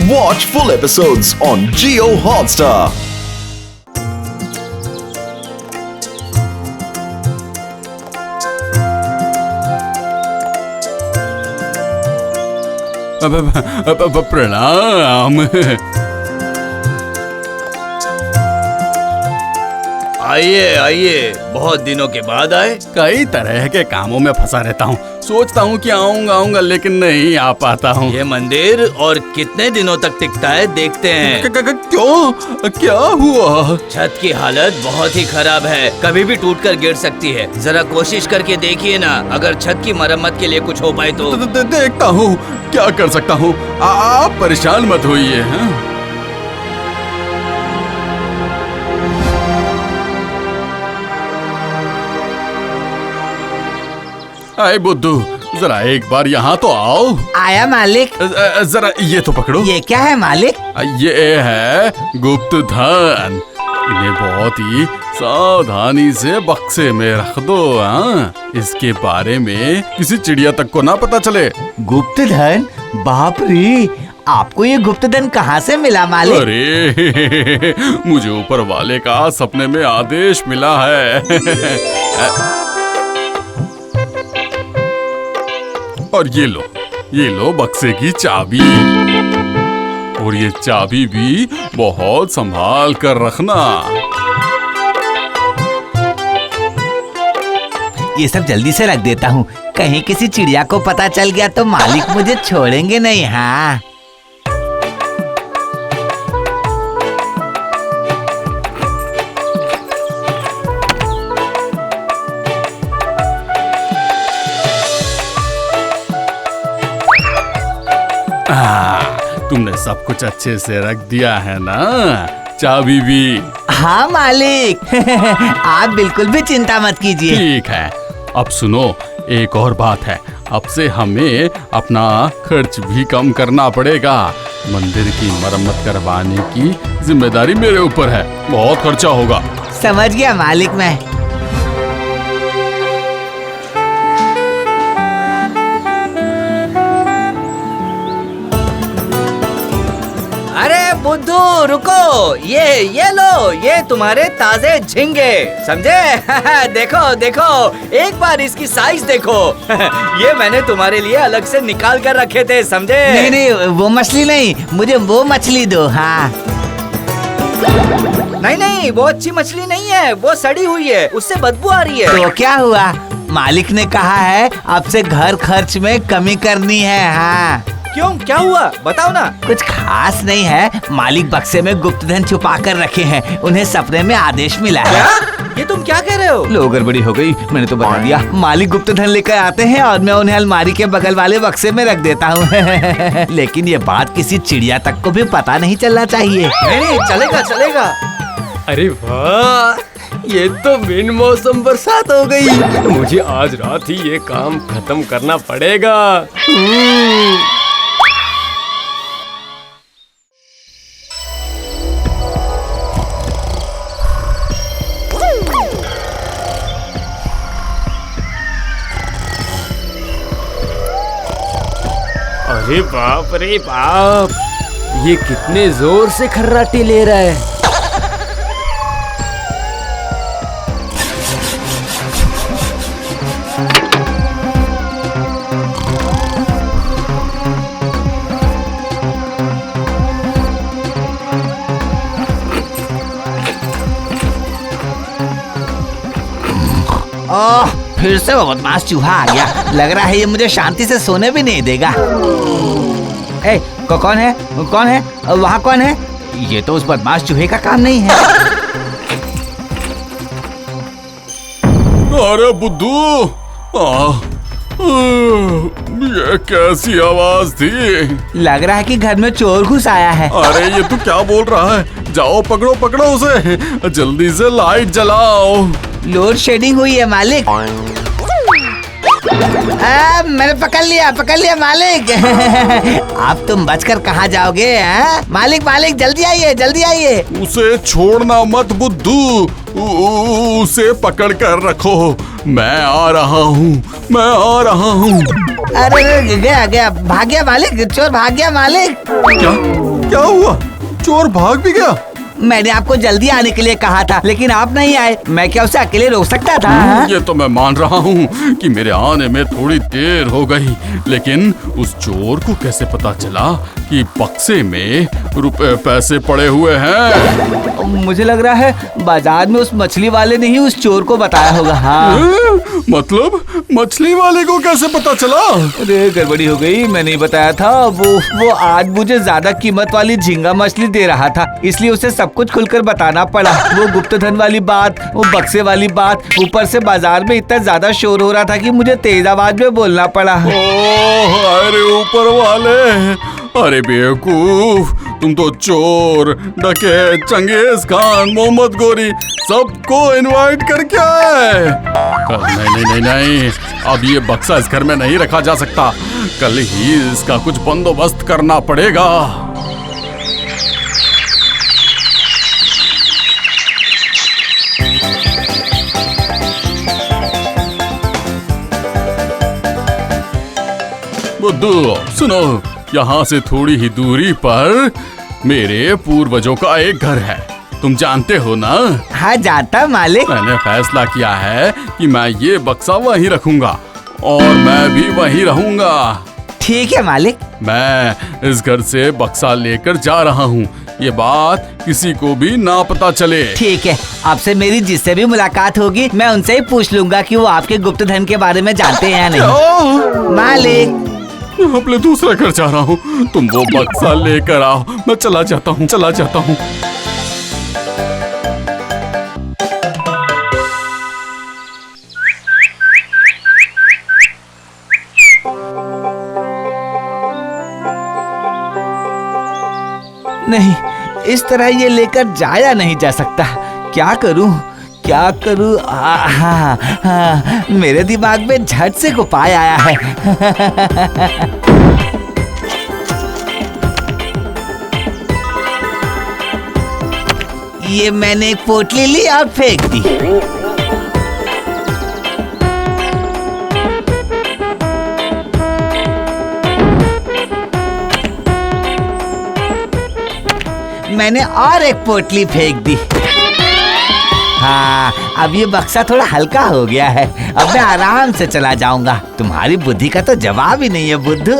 Watch full episodes on Jio Hotstar. प्रणाम। आइए आइए, बहुत दिनों के बाद आए। कई तरह के कामों में फंसा रहता हूँ। सोचता हूँ कि आऊंगा लेकिन नहीं आ पाता हूँ। ये मंदिर और कितने दिनों तक टिकता है देखते हैं। क्यों, क्या हुआ? छत की हालत बहुत ही खराब है, कभी भी टूटकर गिर सकती है। जरा कोशिश करके देखिए ना, अगर छत की मरम्मत के लिए कुछ हो पाए तो। देखता हूँ क्या कर सकता हूँ। आप परेशान मत होइए। आए बुद्धू, जरा एक बार यहाँ तो आओ। आया मालिक। जरा ये तो पकड़ो। ये क्या है मालिक? ये है गुप्त धन। इन्हें बहुत ही सावधानी से बक्से में रख दो। इसके बारे में किसी चिड़िया तक को ना पता चले। गुप्त धन? बाप रे, आपको ये गुप्त धन कहाँ से मिला मालिक? अरे मुझे ऊपर वाले का सपने में आदेश मिला है। और ये लो बक्से की चाबी। और ये चाबी भी बहुत संभाल कर रखना। ये सब जल्दी से रख देता हूँ, कहीं किसी चिड़िया को पता चल गया तो मालिक मुझे छोड़ेंगे नहीं। हाँ, तुमने सब कुछ अच्छे से रख दिया है ना? चाबी भी? हाँ मालिक। आप बिल्कुल भी चिंता मत कीजिए। ठीक है। अब सुनो, एक और बात है। अब से हमें अपना खर्च भी कम करना पड़ेगा। मंदिर की मरम्मत करवाने की जिम्मेदारी मेरे ऊपर है। बहुत खर्चा होगा। समझ गया मालिक मैं। अरे बुद्धू रुको, ये लो, ये तुम्हारे ताजे झींगे, समझे? देखो देखो, एक बार इसकी साइज देखो। ये मैंने तुम्हारे लिए अलग से निकाल कर रखे थे, समझे? नहीं, वो मछली नहीं, मुझे वो मछली दो। हाँ। नहीं, वो अच्छी मछली नहीं है, वो सड़ी हुई है, उससे बदबू आ रही है। तो क्या हुआ? मालिक ने कहा है अब से घर खर्च में कमी करनी है। हाँ। क्यों, क्या हुआ, बताओ ना। कुछ खास नहीं है, मालिक बक्से में गुप्त धन छुपा कर रखे हैं, उन्हें सपने में आदेश मिला है। क्या? ये तुम क्या कह रहे हो? लो, गड़बड़ी हो गई, मैंने तो बता दिया। मालिक गुप्त धन लेकर आते हैं और मैं उन्हें अलमारी के बगल वाले बक्से में रख देता हूँ। लेकिन ये बात किसी चिड़िया तक को भी पता नहीं चलना चाहिए। नहीं, चलेगा। अरे वाह, ये तो बिन मौसम बरसात हो गई। मुझे आज रात ही ये काम खत्म करना पड़ेगा। अरे बाप रे बाप, ये कितने जोर से खर्राटे ले रहा है। फिर से वो बदमाश चूहा आ गया। लग रहा है ये मुझे शांति से सोने भी नहीं देगा। कौन है? वहाँ कौन है? ये तो उस बदमाश चूहे का काम नहीं है। अरे बुद्धू, ये कैसी आवाज थी? लग रहा है कि घर में चोर घुस आया है। अरे ये तू क्या बोल रहा है? जाओ पकड़ो उसे, जल्दी से लाइट जलाओ। लोड शेडिंग हुई है मालिक। मैंने पकड़ लिया मालिक। अब तुम बचकर कहाँ जाओगे? मालिक जल्दी आइए। उसे छोड़ना मत बुद्धू, उसे पकड़ कर रखो। मैं आ रहा हूँ। अरे गया, भाग गया मालिक, चोर भाग गया मालिक। क्या? क्या हुआ? चोर भाग भी गया? मैंने आपको जल्दी आने के लिए कहा था, लेकिन आप नहीं आए। मैं क्या उसे अकेले रोक सकता था? ये तो मैं मान रहा हूँ कि मेरे आने में थोड़ी देर हो गई, लेकिन उस चोर को कैसे पता चला कि बक्से में रुपए पैसे पड़े हुए हैं? मुझे लग रहा है बाजार में उस मछली वाले ने ही उस चोर को बताया होगा। हाँ। मतलब मछली वाले को कैसे पता चला? अरे गड़बड़ी हो गई, मैं नहीं बताया था। वो आज मुझे ज्यादा कीमत वाली झींगा मछली दे रहा था, इसलिए उसे सब कुछ खुलकर बताना पड़ा। वो गुप्त धन वाली बात, वो बक्से वाली बात, ऊपर से बाजार में इतना ज्यादा शोर हो रहा था कि मुझे तेज आवाज में बोलना पड़ा। ओह, अरे ऊपर वाले! अरे बेवकूफ, तुम तो चोर, डकैत, चंगेज खान, मोहम्मद गोरी सबको इनवाइट करके आए। नहीं, अब ये बक्सा इस घर में नहीं रखा जा सकता। कल ही इसका कुछ बंदोबस्त करना पड़ेगा। बुद्धू, सुनो, यहाँ से थोड़ी ही दूरी पर मेरे पूर्वजों का एक घर है, तुम जानते हो ना? हाँ जानता मालिक। मैंने फैसला किया है कि मैं ये बक्सा वहीं रखूंगा और मैं भी वहीं रहूंगा। ठीक है मालिक। मैं इस घर से बक्सा लेकर जा रहा हूँ, ये बात किसी को भी ना पता चले। ठीक है, आपसे मेरी जिससे भी मुलाकात होगी मैं उनसे ही पूछ लूंगा कि वो आपके गुप्त धन के बारे में जानते हैं या नहीं। मालिक, अपने दूसरा घर जा रहा हूँ, तुम वो बक्सा लेकर आओ, मैं चला जाता हूँ। नहीं, इस तरह ये लेकर जाया नहीं जा सकता। क्या करूं? हाँ, मेरे दिमाग में झट से उपाय आया है। ये मैंने एक पोटली ली और फेंक दी। मैंने और एक पोटली फेंक दी। हाँ, अब ये बक्सा थोड़ा हल्का हो गया है। अब मैं आराम से चला जाऊंगा। तुम्हारी बुद्धि का तो जवाब ही नहीं है बुद्धू।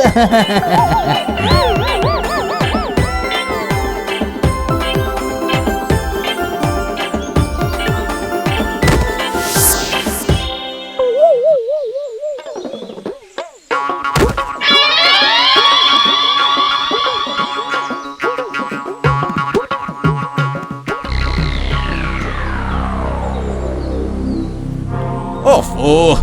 ओह,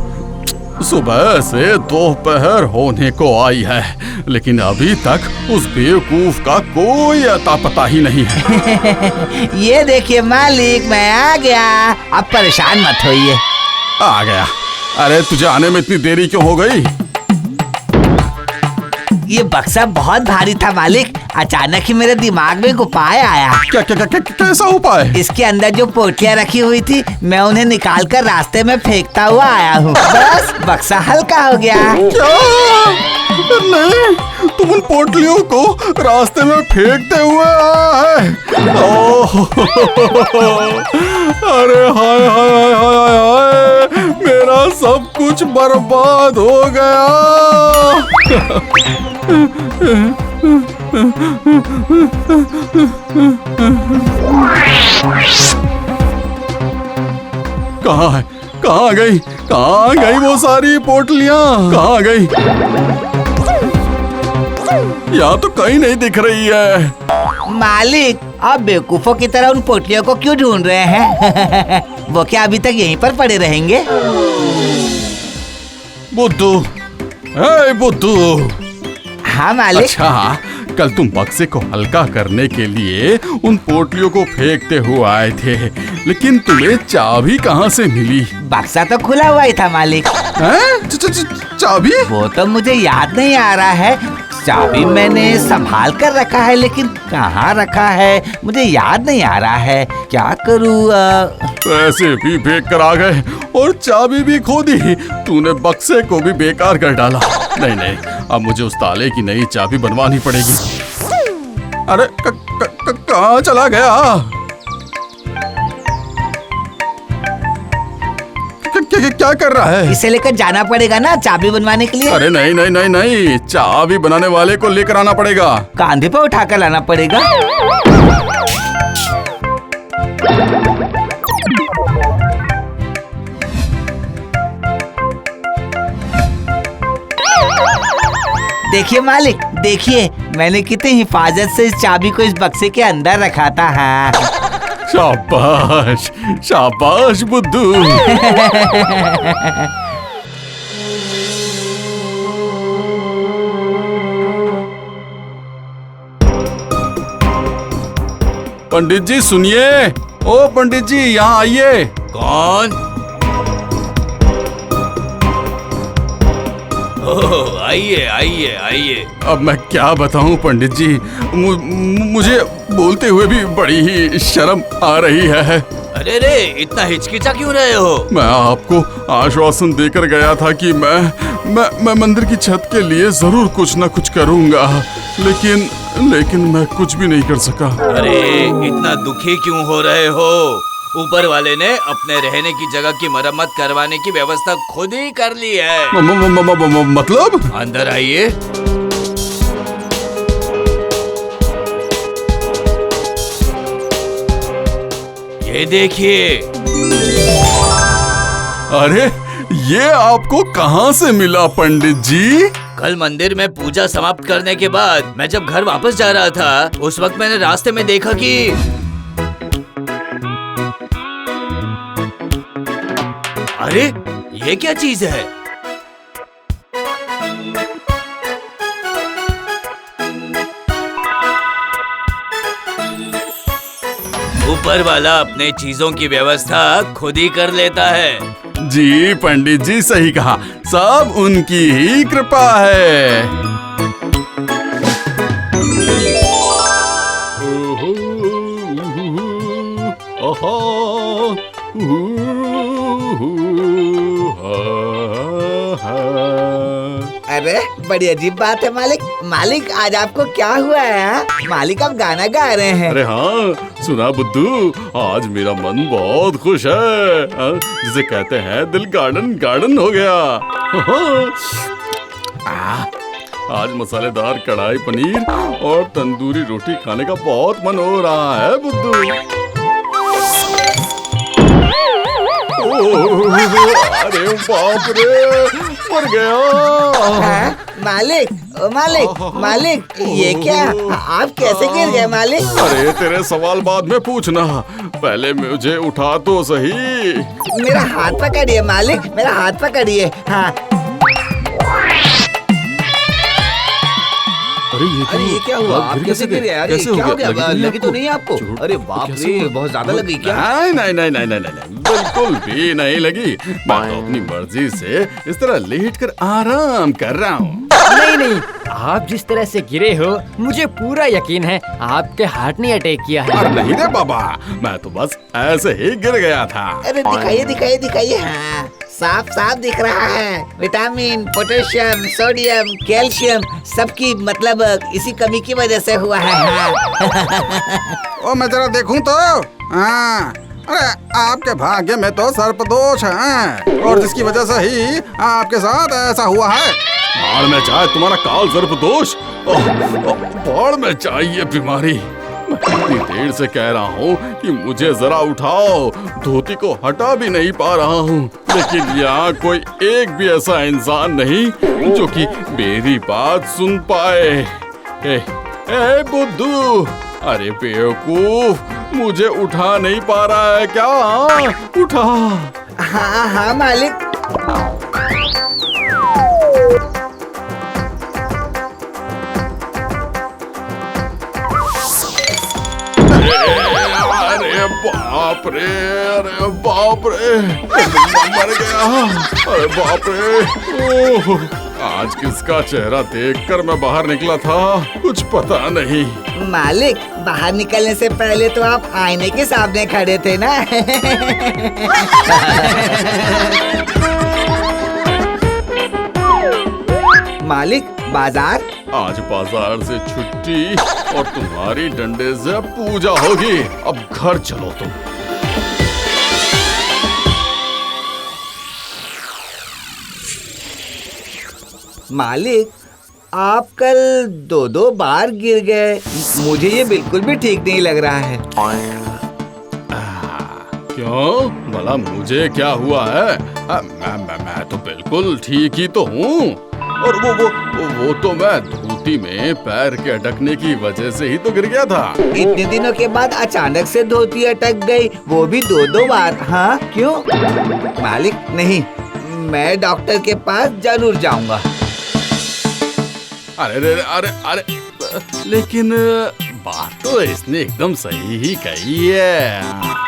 सुबह से दोपहर होने को आई है, लेकिन अभी तक उस बेवकूफ का कोई अता पता ही नहीं है। ये देखिए मालिक, मैं आ गया। अब परेशान मत होइए। आ गया? अरे तुझे आने में इतनी देरी क्यों हो गई? ये बक्सा बहुत भारी था मालिक, अचानक ही मेरे दिमाग में एक उपाय आया। कैसा उपाय? इसके अंदर जो पोटलियाँ रखी हुई थी, मैं उन्हें निकाल कर रास्ते में फेंकता हुआ आया हूँ। बस बक्सा हल्का हो गया। क्या? नहीं, तुम उन पोटलियों को रास्ते में फेंकते हुए आया है। ओह, अरे हाय हाय हाय हाय हाय, मेरा सब कुछ बर्बाद हो गया। कहाँ है? कहाँ गई वो सारी पोटलियाँ? कहाँ गई? यहाँ तो कहीं नहीं दिख रही है। मालिक, आप बेवकूफों की तरह उन पोटलियों को क्यों ढूंढ रहे हैं? वो क्या अभी तक यहीं पर पड़े रहेंगे? बुद्धू, हे बुद्धू। हाँ मालिक। अच्छा, कल तुम बक्से को हल्का करने के लिए उन पोटलियों को फेंकते हुए आए थे, लेकिन तुम्हें चाबी कहाँ से मिली? बक्सा तो खुला हुआ ही था मालिक। चाबी? वो तो मुझे याद नहीं आ रहा है। चाबी मैंने संभाल कर रखा है, लेकिन कहाँ रखा है मुझे याद नहीं आ रहा है। क्या करूँ? पैसे भी फेंक कर आ गए और चाबी भी खो दी। तूने बक्से को भी बेकार कर डाला। नहीं, अब मुझे उस ताले की नई चाबी बनवानी पड़ेगी। अरे कहाँ चला गया? क्या कर रहा है? इसे लेकर जाना पड़ेगा ना चाबी बनवाने के लिए। अरे नहीं नहीं नहीं नहीं, चाबी बनाने वाले को लेकर आना पड़ेगा। कांधे पर उठाकर लाना पड़ेगा। देखिए मालिक, देखिए मैंने कितनी हिफाजत से इस चाबी को इस बक्से के अंदर रखा था। हाँ। शाबाश शाबाश बुद्धू। पंडित जी सुनिए, ओ पंडित जी यहाँ आइए। कौन? ओह, आइए आइए आइए। अब मैं क्या बताऊं पंडित जी, मुझे बोलते हुए भी बड़ी ही शर्म आ रही है। अरे रे, इतना हिचकिचा क्यों रहे हो? मैं आपको आश्वासन देकर गया था कि मैं मंदिर की छत के लिए जरूर कुछ न कुछ करूंगा, लेकिन मैं कुछ भी नहीं कर सका। अरे इतना दुखी क्यों हो रहे हो? ऊपर वाले ने अपने रहने की जगह की मरम्मत करवाने की व्यवस्था खुद ही कर ली है। मतलब? अंदर आइए। ये देखिए। अरे ये आपको कहाँ से मिला पंडित जी? कल मंदिर में पूजा समाप्त करने के बाद मैं जब घर वापस जा रहा था, उस वक्त मैंने रास्ते में देखा कि अरे ये क्या चीज है? ऊपर वाला अपने चीजों की व्यवस्था खुद ही कर लेता है। जी पंडित जी सही कहा, सब उनकी ही कृपा है। अरे बड़ी अजीब बात है मालिक। मालिक आज आपको क्या हुआ है? मालिक आप गाना गा रहे हैं। अरे हाँ सुना बुद्धू, आज मेरा मन बहुत खुश है। जिसे कहते हैं दिल गार्डन गार्डन हो गया। आज मसालेदार कढ़ाई पनीर और तंदूरी रोटी खाने का बहुत मन हो रहा है बुद्धू। अरे बाप रे, मर गया। हाँ? मालिक, ओ मालिक, मालिक ये क्या? आप कैसे गिर गए मालिक? अरे तेरे सवाल बाद में पूछना, पहले मुझे उठा तो सही। मेरा हाथ पकड़िए मालिक, मेरा हाथ पकड़िए। हाँ। अरे ये क्या हुआ? आप कैसे गिर गए? अरे क्या हो गया? लगी तो नहीं आपको? अरे बाप रे, बहुत ज्यादा लगी क्या? नहीं, बिल्कुल भी नहीं लगी। मैं तो अपनी मर्जी से इस तरह लेट कर आराम कर रहा हूँ। नहीं, आप जिस तरह से गिरे हो मुझे पूरा यकीन है आपके हार्ट ने अटैक किया है। अरे नहीं रे बाबा, मैं तो बस ऐसे ही गिर गया था। अरे दिखाइए। हाँ, साफ साफ दिख रहा है। विटामिन, पोटेशियम, सोडियम, कैल्शियम सबकी मतलब इसी कमी की वजह से हुआ है। हाँ। ओ मैं जरा देखूं तो। हाँ, अरे आपके भाग्य में तो सर्पदोष है और जिसकी वजह से ही आपके साथ ऐसा हुआ है। बाढ़ में जाए तुम्हारा काल सर्पदोष, बाढ़ में जाए ये बीमारी। मैं कितनी देर से कह रहा हूँ कि मुझे जरा उठाओ, धोती को हटा भी नहीं पा रहा हूँ, लेकिन यहाँ कोई एक भी ऐसा इंसान नहीं जो कि मेरी बात सुन पाए। ए बुद्धू, अरे बेवकूफ, मुझे उठा नहीं पा रहा है क्या? उठा। हाँ मालिक। अरे बाप रे, मर गया। अरे बाप रे, ओह, आज किसका चेहरा देखकर मैं बाहर निकला था कुछ पता नहीं। मालिक, बाहर निकलने से पहले तो आप आईने के सामने खड़े थे ना। मालिक, बाजार आज बाजार से छुट्टी और तुम्हारी डंडे से पूजा होगी। अब घर चलो तुम। मालिक, आप कल 2-2 बार गिर गए। मुझे ये बिल्कुल भी ठीक नहीं लग रहा है। क्यों भला मुझे क्या हुआ है? मैं तो बिल्कुल ठीक ही तो हूँ। और वो तो मैं धोती में पैर के अटकने की वजह से ही तो गिर गया था। इतने दिनों के बाद अचानक से धोती अटक गई, वो भी 2-2 बार। हाँ, क्यों? मालिक, नहीं, मैं डॉक्टर के पास जरूर जाऊंगा। अरे अरे अरे, लेकिन बात तो इसने एकदम सही ही कही है।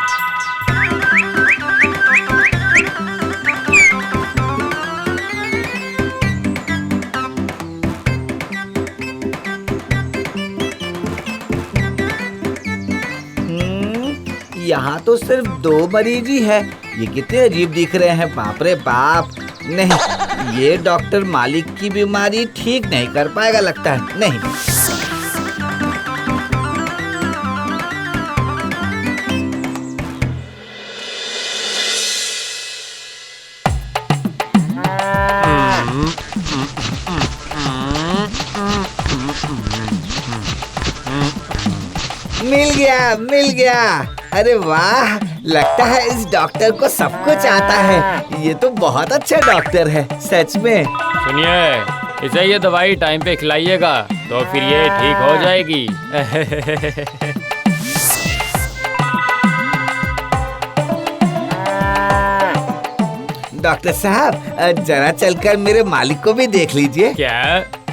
यहाँ तो सिर्फ 2 मरीज ही है। ये कितने अजीब दिख रहे हैं, बाप रे बाप। नहीं, ये डॉक्टर मालिक की बीमारी ठीक नहीं कर पाएगा लगता है। नहीं, मिल गया। अरे वाह, लगता है इस डॉक्टर को सब कुछ आता है। ये तो बहुत अच्छा डॉक्टर है, सच में। सुनिए, इसे ये दवाई टाइम पे खिलाइएगा तो फिर ये ठीक हो जाएगी। डॉक्टर साहब, जरा चलकर मेरे मालिक को भी देख लीजिए। क्या?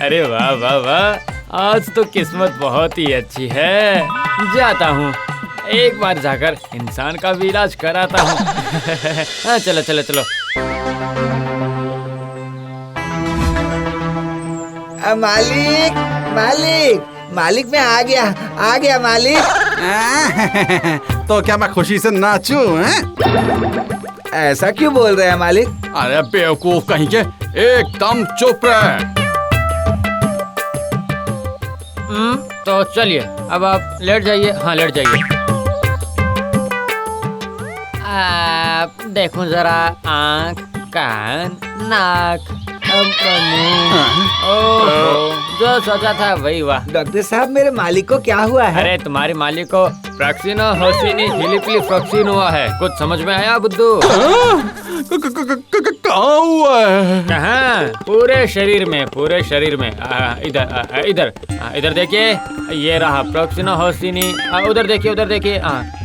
अरे वाह वाह वाह, आज तो किस्मत बहुत ही अच्छी है। जाता हूँ, एक बार जाकर इंसान का भी इलाज कराता हूँ। हाँ, चलो चलो चलो। मालिक, मालिक, मैं आ गया मालिक। तो क्या मैं खुशी से नाचूं? ऐसा क्यों बोल रहे हैं मालिक? अरे बेवकूफ कहीं के, एकदम चुप रहे। तो चलिए, अब आप लेट जाइए। हाँ, लेट जाइए। आप देखो जरा, आँख, कान, नाक, ओहो, जो सोचा था वही हुआ। डॉक्टर साहब, मेरे मालिक को क्या हुआ है? अरे तुम्हारे मालिक को फ्रैक्सिनो होसिनी हिलिपिली फ्रॉक्सिन हुआ है। कुछ समझ में आया बुद्धू? कहाँ हुआ है? कहाँ? पूरे शरीर में। इधर देखिए, ये रहा फ्रॉक्सिनो होसिनी। उधर देखिए,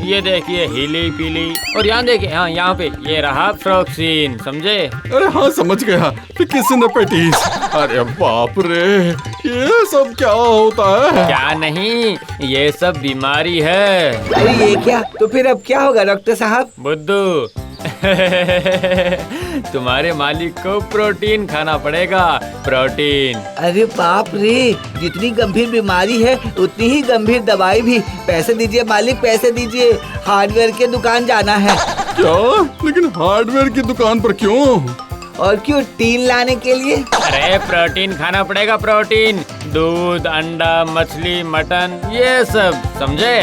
ये देखिए हीली पीली। और यहाँ देखिए, हाँ यहाँ पे ये रहा फ्रॉक्सिन। समझे? अरे हाँ, समझ गया। किसी ने पेटीज। अरे बाप रे, ये सब क्या होता है? क्या नहीं, ये सब बीमारी है। अरे ये क्या? तो फिर अब क्या होगा डॉक्टर साहब? बुद्धू, तुम्हारे मालिक को प्रोटीन खाना पड़ेगा। प्रोटीन। अरे बाप रे, जितनी गंभीर बीमारी है उतनी ही गंभीर दवाई भी। पैसे दीजिए मालिक, पैसे दीजिए। हार्डवेयर के दुकान जाना है। क्या? लेकिन हार्डवेयर की दुकान पर क्यों? और क्यों? टीन लाने के लिए। अरे प्रोटीन खाना पड़ेगा। प्रोटीन, दूध, अंडा, मछली, मटन, ये सब। समझे?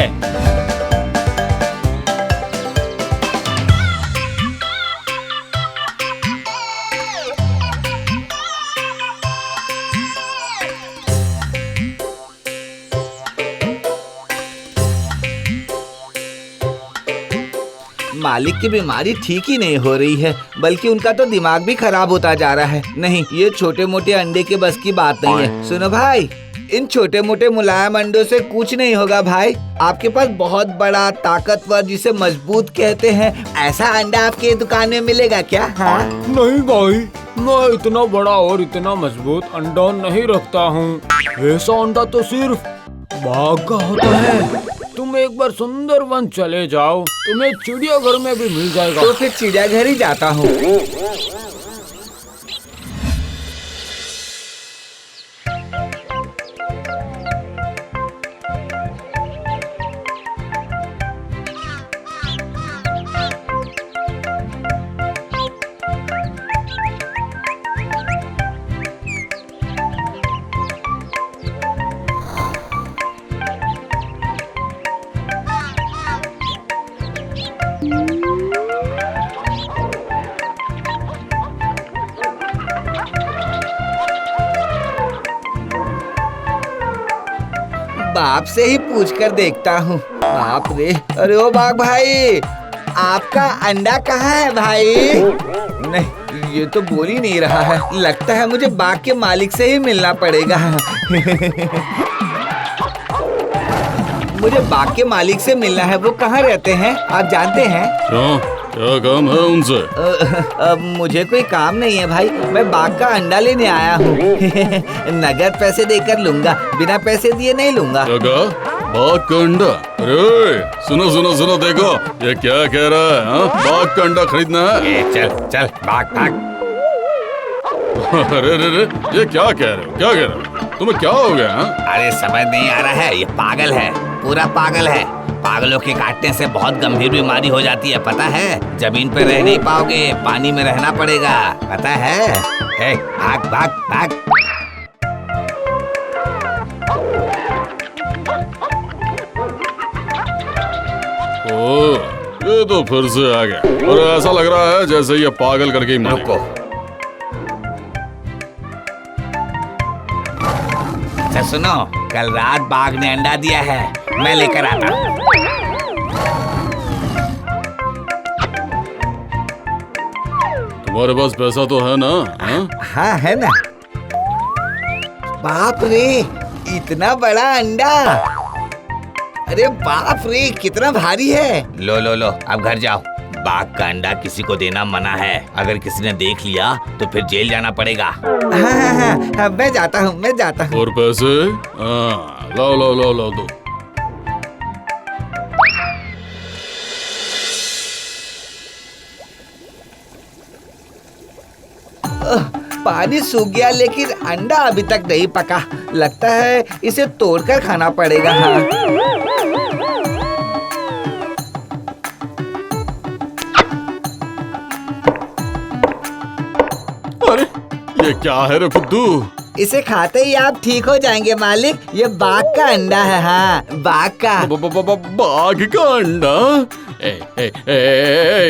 मालिक की बीमारी ठीक ही नहीं हो रही है, बल्कि उनका तो दिमाग भी खराब होता जा रहा है। नहीं, ये छोटे मोटे अंडे के बस की बात नहीं है। सुनो भाई, इन छोटे मोटे मुलायम अंडों से कुछ नहीं होगा भाई। आपके पास बहुत बड़ा ताकतवर, जिसे मजबूत कहते हैं, ऐसा अंडा आपके दुकान में मिलेगा क्या? हाँ? नहीं भाई, मैं इतना बड़ा और इतना मजबूत अंडा नहीं रखता हूँ। ऐसा अंडा तो सिर्फ बाघ का होता है। तुम एक बार सुंदरवन चले जाओ, तुम्हें चिड़ियाघर में भी मिल जाएगा। तो फिर चिड़ियाघर ही जाता हूँ। बाप से ही पूछ कर देखता हूँ। बाप रे, अरे ओ बाघ भाई, आपका अंडा कहाँ है भाई? नहीं, ये तो बोल ही नहीं रहा है। लगता है मुझे बाघ के मालिक से ही मिलना पड़ेगा। मुझे बाघ के मालिक से मिलना है। वो कहाँ रहते हैं, आप जानते हैं? क्या काम है उनसे? मुझे कोई काम नहीं है भाई, मैं बाघ का अंडा लेने आया हूँ। नगद पैसे देकर लूंगा, बिना पैसे दिए नहीं लूंगा। बाघ का अंडा? अरे सुनो सुनो सुनो, देखो ये क्या कह रहा है। हाँ? बाघ का अंडा खरीदना है? चल चल भाग भाग। अरे अरे ये क्या कह रहे हो, क्या कह रहे हो? तुम्हें क्या हो गया? हाँ? अरे समझ नहीं आ रहा है, ये पागल है, पूरा पागल है। पागलों के काटने से बहुत गंभीर बीमारी हो जाती है, पता है? जमीन पे रह नहीं पाओगे, पानी में रहना पड़ेगा, पता है? भाग भाग भाग। ओ, ये तो फिर से आ गया और ऐसा लग रहा है जैसे ये पागल करके ही मारेगा। रुको, अच्छा सुनो, कल रात बाघ ने अंडा दिया है, मैं लेकर आता हूँ। तुम्हारे पास पैसा तो है ना? हाँ? हाँ है ना। बाप रे, इतना बड़ा अंडा! अरे बाप रे, कितना भारी है। लो लो लो, अब घर जाओ। बाघ का अंडा किसी को देना मना है, अगर किसी ने देख लिया तो फिर जेल जाना पड़ेगा। हाँ, मैं जाता हूँ, मैं जाता हूँ। और पैसे? हाँ, लो लो लो लो दो। पानी सूख गया लेकिन अंडा अभी तक नहीं पका। लगता है इसे तोड़कर खाना पड़ेगा। हाँ। अरे ये क्या है रे फुद्दू? इसे खाते ही आप ठीक हो जाएंगे मालिक। ये बाघ का अंडा है। हाँ, बाघ का। बाघ का अंडा?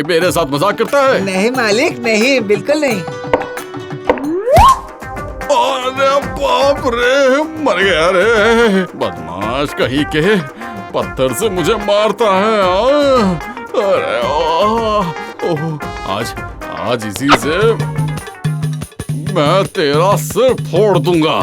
मेरे साथ मजाक करता है? नहीं मालिक, नहीं, बिल्कुल नहीं। अरे बाप रे, मर गया रे। बदमाश कहीं के, पत्थर से मुझे मारता है। अरे आज इसी से मैं तेरा सिर फोड़ दूंगा।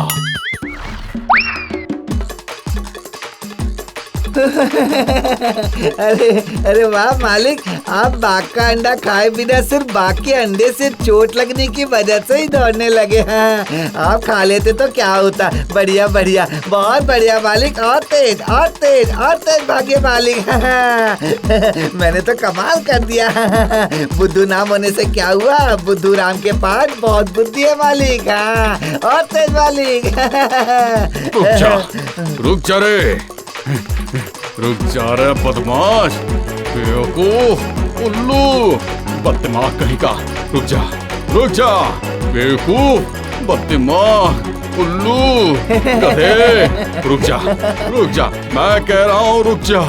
अरे वाह मालिक, आप बाघ का अंडा खाए बिना सिर्फ बाघ के अंडे से चोट लगने की वजह से ही दौड़ने लगे। हाँ, आप खा लेते तो क्या होता। बढ़िया बढ़िया, बहुत बढ़िया मालिक। और तेज और तेज और तेज भागे मालिक। हाँ, मैंने तो कमाल कर दिया। बुद्धू नाम होने से क्या हुआ, बुद्धू राम के पास बहुत बुद्धि है मालिक। हाँ, और तेज मालिक। रुक जा रे, रुक जा रे बदमाश, बेवकूफ, उल्लू, बददिमाग कहीं का। रुक जा बेवकूफ, बददिमाग, उल्लू, गधे। रुक जा, मैं कह रहा हूँ रुक जा।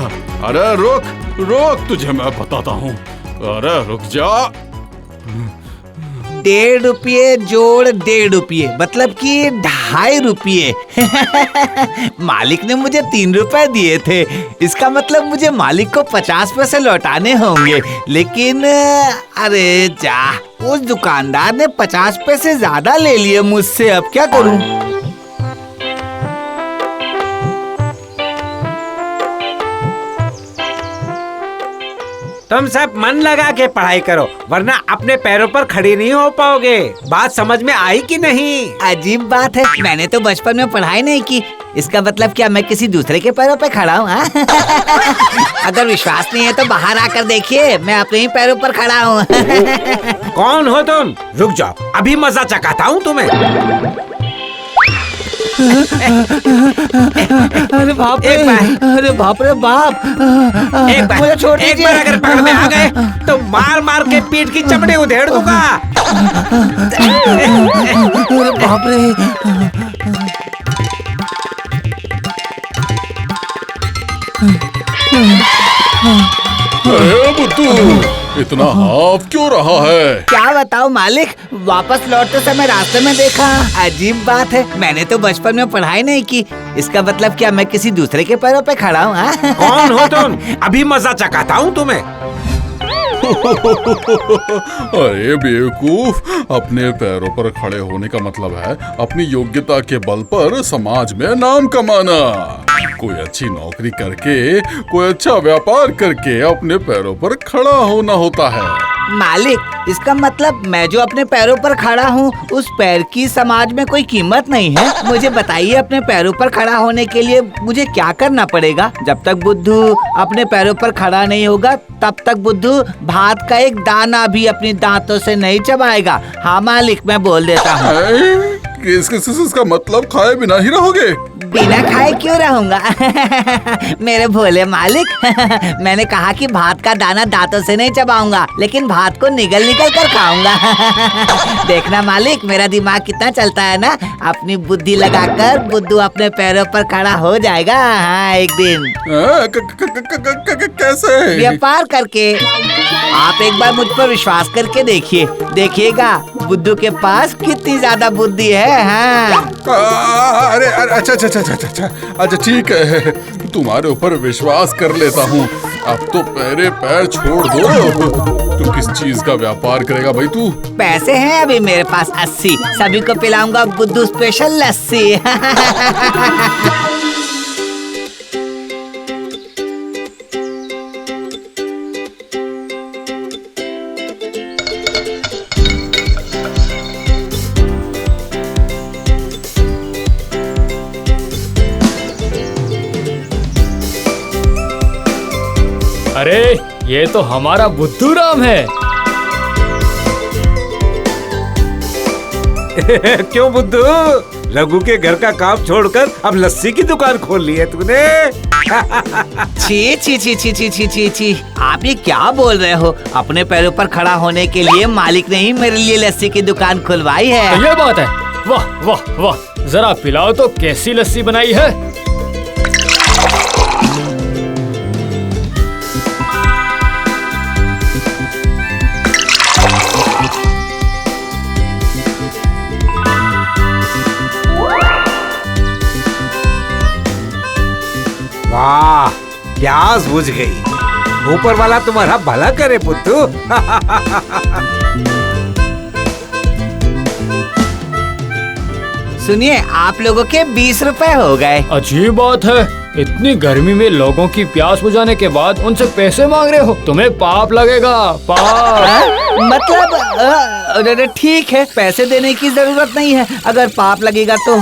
अरे रुक, तुझे मैं बताता हूँ। अरे रुक जा। 1.5 रुपये जोड़ 1.5 रुपये, मतलब कि 2.5 रुपये। मालिक ने मुझे 3 रुपए दिए थे, इसका मतलब मुझे मालिक को 50 पैसे लौटाने होंगे। लेकिन अरे जा, उस दुकानदार ने 50 पैसे ज्यादा ले लिए मुझसे। अब क्या करूं? तुम सब मन लगा के पढ़ाई करो, वरना अपने पैरों पर खड़े नहीं हो पाओगे। बात समझ में आई कि नहीं? अजीब बात है, मैंने तो बचपन में पढ़ाई नहीं की। इसका मतलब क्या मैं किसी दूसरे के पैरों पे खड़ा हूँ? अगर विश्वास नहीं है तो बाहर आकर देखिए, मैं अपने ही पैरों पर खड़ा हूँ। कौन हो तुम? रुक जाओ, अभी मजा चखाता हूँ तुम्हें। अरे बाप रे, अरे बाप रे बाप। मुझे छोड़ दीजिए। एक बार अगर पकड़ में आ गए तो मार मार के पीठ की चमड़ी उधेड़ दूंगा। अरे बाप रे। अरे बुद्धू, इतना हाफ क्यों रहा है? क्या बताओ मालिक, वापस लौटते समय रास्ते में देखा। अजीब बात है, मैंने तो बचपन में पढ़ाई नहीं की। इसका मतलब क्या मैं किसी दूसरे के पैरों पे खड़ा हूँ? कौन हो तुम? अभी मजा चखाता हूँ तुम्हें। अरे बेवकूफ, अपने पैरों पर खड़े होने का मतलब है अपनी योग्यता के बल पर समाज में नाम कमाना। कोई अच्छी नौकरी करके, कोई अच्छा व्यापार करके अपने पैरों पर खड़ा होना होता है। मालिक, इसका मतलब मैं जो अपने पैरों पर खड़ा हूँ, उस पैर की समाज में कोई कीमत नहीं है। मुझे बताइए, अपने पैरों पर खड़ा होने के लिए मुझे क्या करना पड़ेगा? जब तक बुद्धू अपने पैरों पर खड़ा नहीं होगा, तब तक बुद्धू भात का एक दाना भी अपने दांतों से नहीं चबाएगा। हाँ मालिक, मैं बोल देता हूँ। इसका मतलब खाए बिना ही रहोगे? बिना खाए क्यों रहूंगा? मेरे भोले मालिक, मैंने कहा कि भात का दाना दांतों से नहीं चबाऊंगा, लेकिन भात को निगल निगल कर खाऊंगा। देखना मालिक, मेरा दिमाग कितना चलता है ना। अपनी बुद्धि लगाकर बुद्धू अपने पैरों पर खड़ा हो जाएगा। हाँ, एक दिन। कैसे? व्यापार करके। आप एक बार मुझ पर विश्वास करके देखिए, देखिएगा बुद्धू के पास कितनी ज्यादा बुद्धि है। हाँ। अरे अच्छा ठीक है, तुम्हारे ऊपर विश्वास कर लेता हूँ। अब तो मेरे पैर छोड़ दो। तू किस चीज का व्यापार करेगा भाई तू? पैसे हैं अभी मेरे पास 80, सभी को पिलाऊंगा बुद्धू स्पेशल लस्सी। अरे ये तो हमारा बुद्धू राम है। क्यों बुद्धू, रघु के घर का काम छोड़कर अब लस्सी की दुकान खोल ली है तूने? छी छी छी छी छी छी छी छी, आप ये क्या बोल रहे हो? अपने पैरों पर खड़ा होने के लिए मालिक ने ही मेरे लिए लस्सी की दुकान खुलवाई है। ये बात है? वाह वाह वाह, जरा पिलाओ तो कैसी लस्सी बनाई है। वाह, प्यास बुझ गई। ऊपर वाला तुम्हारा भला करे पुत्तू। सुनिए, आप लोगों के 20 रुपए हो गए। अजीब बात है, इतनी गर्मी में लोगों की प्यास बुझाने के बाद उनसे पैसे मांग रहे हो। तुम्हें पाप लगेगा, पाप। मतलब ठीक है, पैसे देने की जरूरत नहीं है। अगर पाप लगेगा तो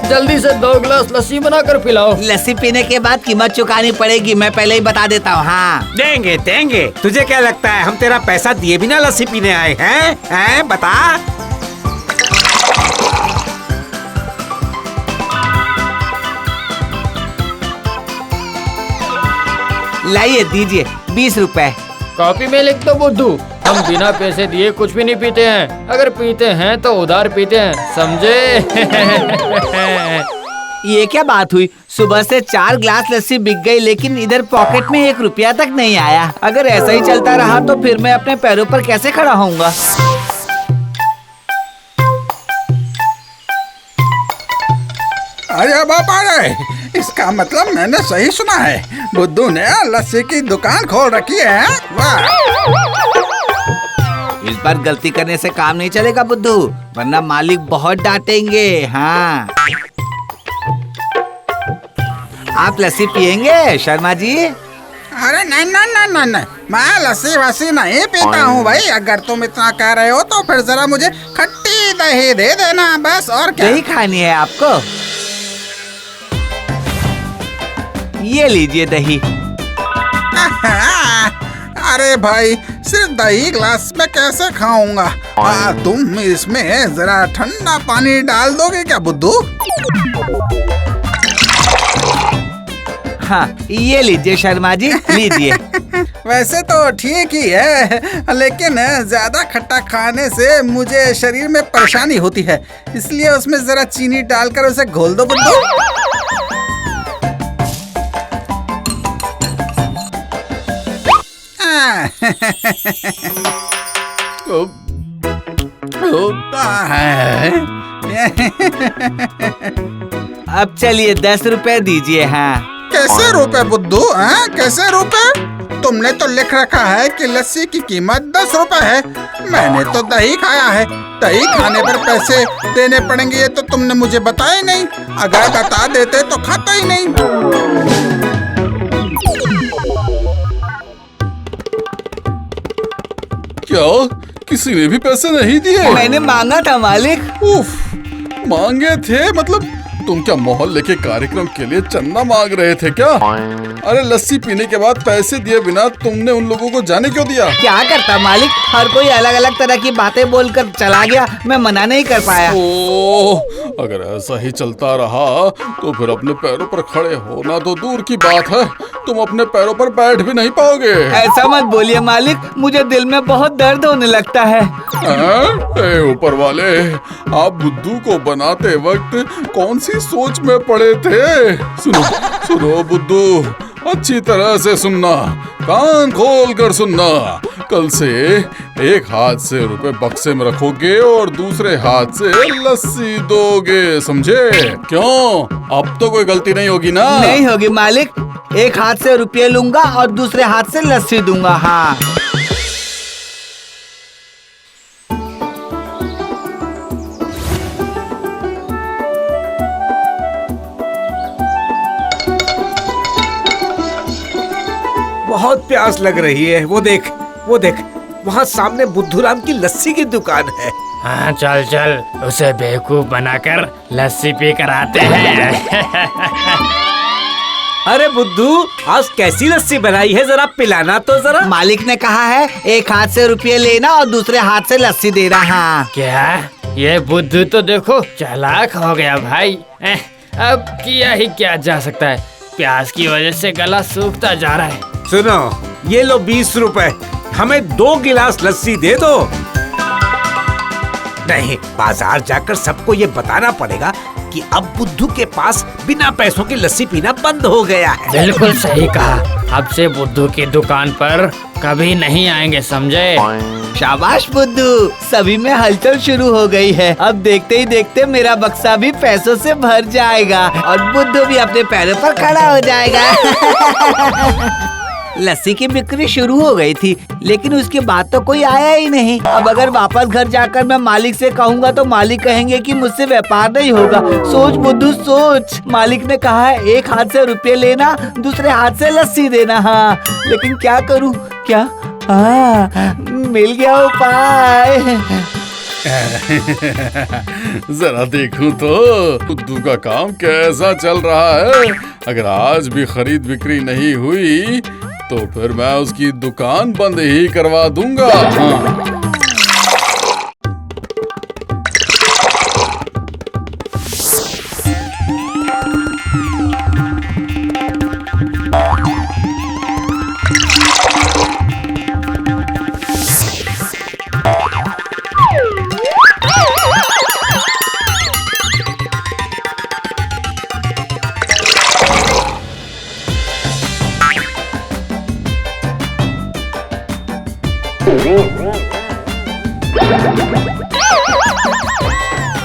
जल्दी से 2 गिलास लस्सी बना कर पिलाओ। लस्सी पीने के बाद कीमत चुकानी पड़ेगी, मैं पहले ही बता देता हूँ। हाँ, देंगे देंगे। तुझे क्या लगता है हम तेरा पैसा दिए बिना लस्सी पीने आए हैं? हैं बता। लाइए, दीजिए 20 रुपए। कॉपी में लिख दो बुद्धू, हम बिना पैसे दिए कुछ भी नहीं पीते हैं। अगर पीते हैं तो उधार पीते हैं, समझे? ये क्या बात हुई? सुबह से 4 गिलास लस्सी बिक गई, लेकिन इधर पॉकेट में 1 रुपया तक नहीं आया। अगर ऐसा ही चलता रहा तो फिर मैं अपने पैरों पर कैसे खड़ा होऊंगा? अरे बाबा रे, इसका मतलब मैंने सही सुना है, बुद्धू ने लस्सी की दुकान खोल रखी है। वाह! इस बार गलती करने से काम नहीं चलेगा बुद्धू, वरना मालिक बहुत डांटेंगे। हाँ, आप लस्सी पियेंगे शर्मा जी? अरे नहीं नहीं नहीं नहीं नहीं, मैं लस्सी वस्सी नहीं पीता हूँ भाई। अगर तुम इतना कह रहे हो तो फिर जरा मुझे खट्टी दही दे देना बस, और क्या। दही खानी है आपको? ये लीजिए दही। अरे भाई, सिर्फ दही ग्लास में कैसे खाऊंगा? तुम इसमें जरा ठंडा पानी डाल दोगे क्या बुद्धू? हाँ, ये लीजिए शर्मा जी, लीजिए। वैसे तो ठीक ही है, लेकिन ज्यादा खट्टा खाने से मुझे शरीर में परेशानी होती है, इसलिए उसमें जरा चीनी डालकर उसे घोल दो बुद्धू। अब चलिए 10 रुपए दीजिए। हाँ कैसे रुपए बुद्धू? कैसे रुपए? तुमने तो लिख रखा है कि लस्सी की कीमत 10 रुपए है। मैंने तो दही खाया है, दही खाने पर पैसे देने पड़ेंगे ये तो तुमने मुझे बताया नहीं। अगर बता देते तो खाता ही नहीं। क्या किसी ने भी पैसे नहीं दिए? मैंने मांगा था मालिक। उफ, मांगे थे मतलब? तुम क्या मोहल्ले के कार्यक्रम के लिए चंदा मांग रहे थे क्या? अरे लस्सी पीने के बाद पैसे दिए बिना तुमने उन लोगों को जाने क्यों दिया? क्या करता मालिक, हर कोई अलग अलग तरह की बातें बोलकर चला गया, मैं मना नहीं कर पाया। ओह, अगर ऐसा ही चलता रहा तो फिर अपने पैरों पर खड़े होना तो दूर की बात है, तुम अपने पैरों पर बैठ भी नहीं पाओगे। ऐसा मत बोलिए मालिक, मुझे दिल में बहुत दर्द होने लगता है। ए ऊपर वाले, आप बुद्धू को बनाते वक्त कौन सी सोच में पड़े थे? सुनो सुनो बुद्धू, अच्छी तरह से सुनना, कान खोल कर सुनना। कल से एक हाथ से रुपए बक्से में रखोगे और दूसरे हाथ से लस्सी दोगे, समझे? क्यों, अब तो कोई गलती नहीं होगी ना? नहीं होगी मालिक, एक हाथ से रुपये लूंगा और दूसरे हाथ से लस्सी दूंगा। हाँ बहुत प्यास लग रही है। वो देख वहाँ सामने बुद्धूराम की लस्सी की दुकान है। हाँ चल चल, उसे बेवकूफ बनाकर लस्सी पी कर आते हैं। अरे बुद्धू, आज कैसी लस्सी बनाई है, जरा पिलाना तो जरा। मालिक ने कहा है एक हाथ से रुपये लेना और दूसरे हाथ से लस्सी देना। हाँ क्या? ये बुद्धू तो देखो चालाक हो गया भाई। अब किया ही क्या जा सकता है, प्यास की वजह से गला सूखता जा रहा है। सुनो, ये लो 20 रुपए, हमें 2 गिलास लस्सी दे दो। नहीं, बाजार जाकर सबको ये बताना पड़ेगा कि अब बुद्धू के पास बिना पैसों की लस्सी पीना बंद हो गया है। बिल्कुल सही कहा, अब से बुद्धू की दुकान पर कभी नहीं आएंगे, समझे? शाबाश बुद्धू, सभी में हलचल शुरू हो गई है। अब देखते ही देखते मेरा बक्सा भी पैसों से भर जाएगा और बुद्धू भी अपने पैरों पर खड़ा हो जाएगा। लस्सी की बिक्री शुरू हो गई थी, लेकिन उसके बाद तो कोई आया ही नहीं। अब अगर वापस घर जाकर मैं मालिक से कहूँगा तो मालिक कहेंगे कि मुझसे व्यापार नहीं होगा। सोच बुद्धू सोच, मालिक ने कहा है एक हाथ से रुपये लेना, दूसरे हाथ से लस्सी देना। हाँ, लेकिन क्या करूँ? क्या? हाँ, मिल गया उपाय। जरा देखूं तो बुद्धू का काम कैसा चल रहा है। अगर आज भी खरीद बिक्री नहीं हुई तो फिर मैं उसकी दुकान बंद ही करवा दूंगा। हाँ।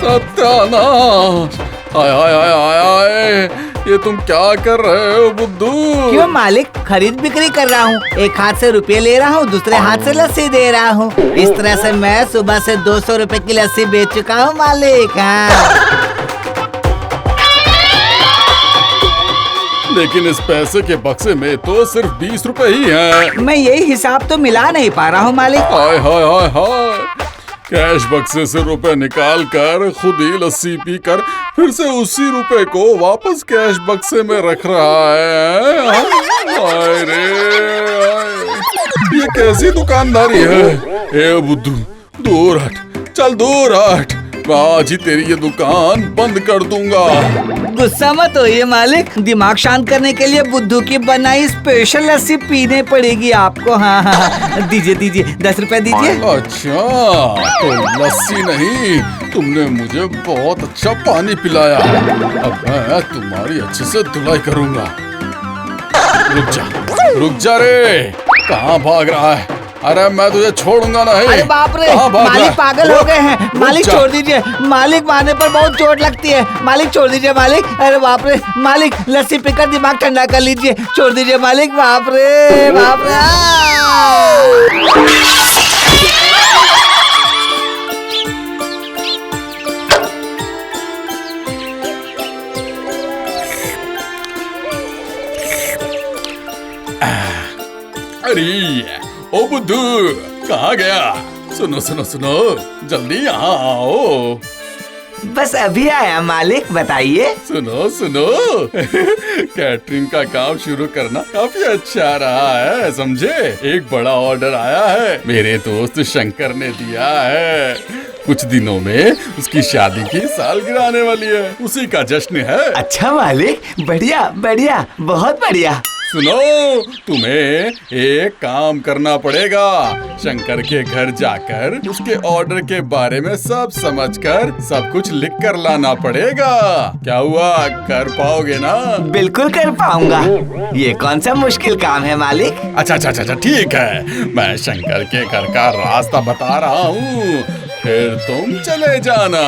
सत्यानाश! हाय हाय हाय हाय हाय! ये तुम क्या कर रहे हो बुद्धू? क्यों मालिक, खरीद बिक्री कर रहा हूँ। एक हाथ से रुपये ले रहा हूँ, दूसरे हाथ से लस्सी दे रहा हूँ। इस तरह से मैं सुबह से 200 रुपए की लस्सी बेच चुका हूँ मालिक। हाँ। लेकिन इस पैसे के बक्से में तो सिर्फ 20 रुपए ही हैं। मैं यही हिसाब तो मिला नहीं पा रहा हूँ मालिक। हाय हाय हाय हाय! कैश बक्से से रुपए निकाल कर खुद ही लस्सी पी कर फिर से उसी रुपए को वापस कैश बक्से में रख रहा है। हाय रे हाय! ये कैसी दुकानदारी है? ए बुद्धू, दूर हट, चल दूर हट, मैं आज ही तेरी ये दुकान बंद कर दूंगा। गुस्सा मत होइए मालिक, दिमाग शांत करने के लिए बुद्धू की बनाई स्पेशल लस्सी पीने पड़ेगी आपको। हाँ हाँ, दीजिए दीजिए, 10 रुपए दीजिए। अच्छा, तो लस्सी नहीं, तुमने मुझे बहुत अच्छा पानी पिलाया। अब मैं तुम्हारी अच्छे से धुलाई करूंगा। रुक जा रे, कहाँ भाग रहा है? अरे मैं तुझे छोड़ूंगा नहीं। अरे बाप रे, कहाँ भाग रहा मालिक है? पागल हो गए हैं। रुक मालिक जा। छोड़ दीजिए, मालिक मारने पर बहुत चोट लगती है। मालिक छोड़ दीजिए मालिक। अरे बाप रे मालिक, लस्सी पीकर दिमाग ठंडा कर लीजिए। छोड़ दीजिए मालिक। बाप रे बाप रे। अरे ओ बुद्धू, कहाँ गया? सुनो सुनो सुनो, जल्दी यहाँ आओ। बस अभी आया मालिक, बताइए। सुनो सुनो कैटरिंग का काम शुरू करना काफी अच्छा रहा है, समझे? एक बड़ा ऑर्डर आया है, मेरे दोस्त शंकर ने दिया है। कुछ दिनों में उसकी शादी की सालगिरह आने वाली है, उसी का जश्न है। अच्छा मालिक, बढ़िया बढ़िया, बहुत बढ़िया। सुनो, तुम्हें एक काम करना पड़ेगा। शंकर के घर जाकर उसके ऑर्डर के बारे में सब समझकर सब कुछ लिख कर लाना पड़ेगा। क्या हुआ, कर पाओगे ना? बिल्कुल कर पाऊंगा। ये कौन सा मुश्किल काम है मालिक? अच्छा अच्छा अच्छा ठीक है, मैं शंकर के घर का रास्ता बता रहा हूँ, फिर तुम चले जाना।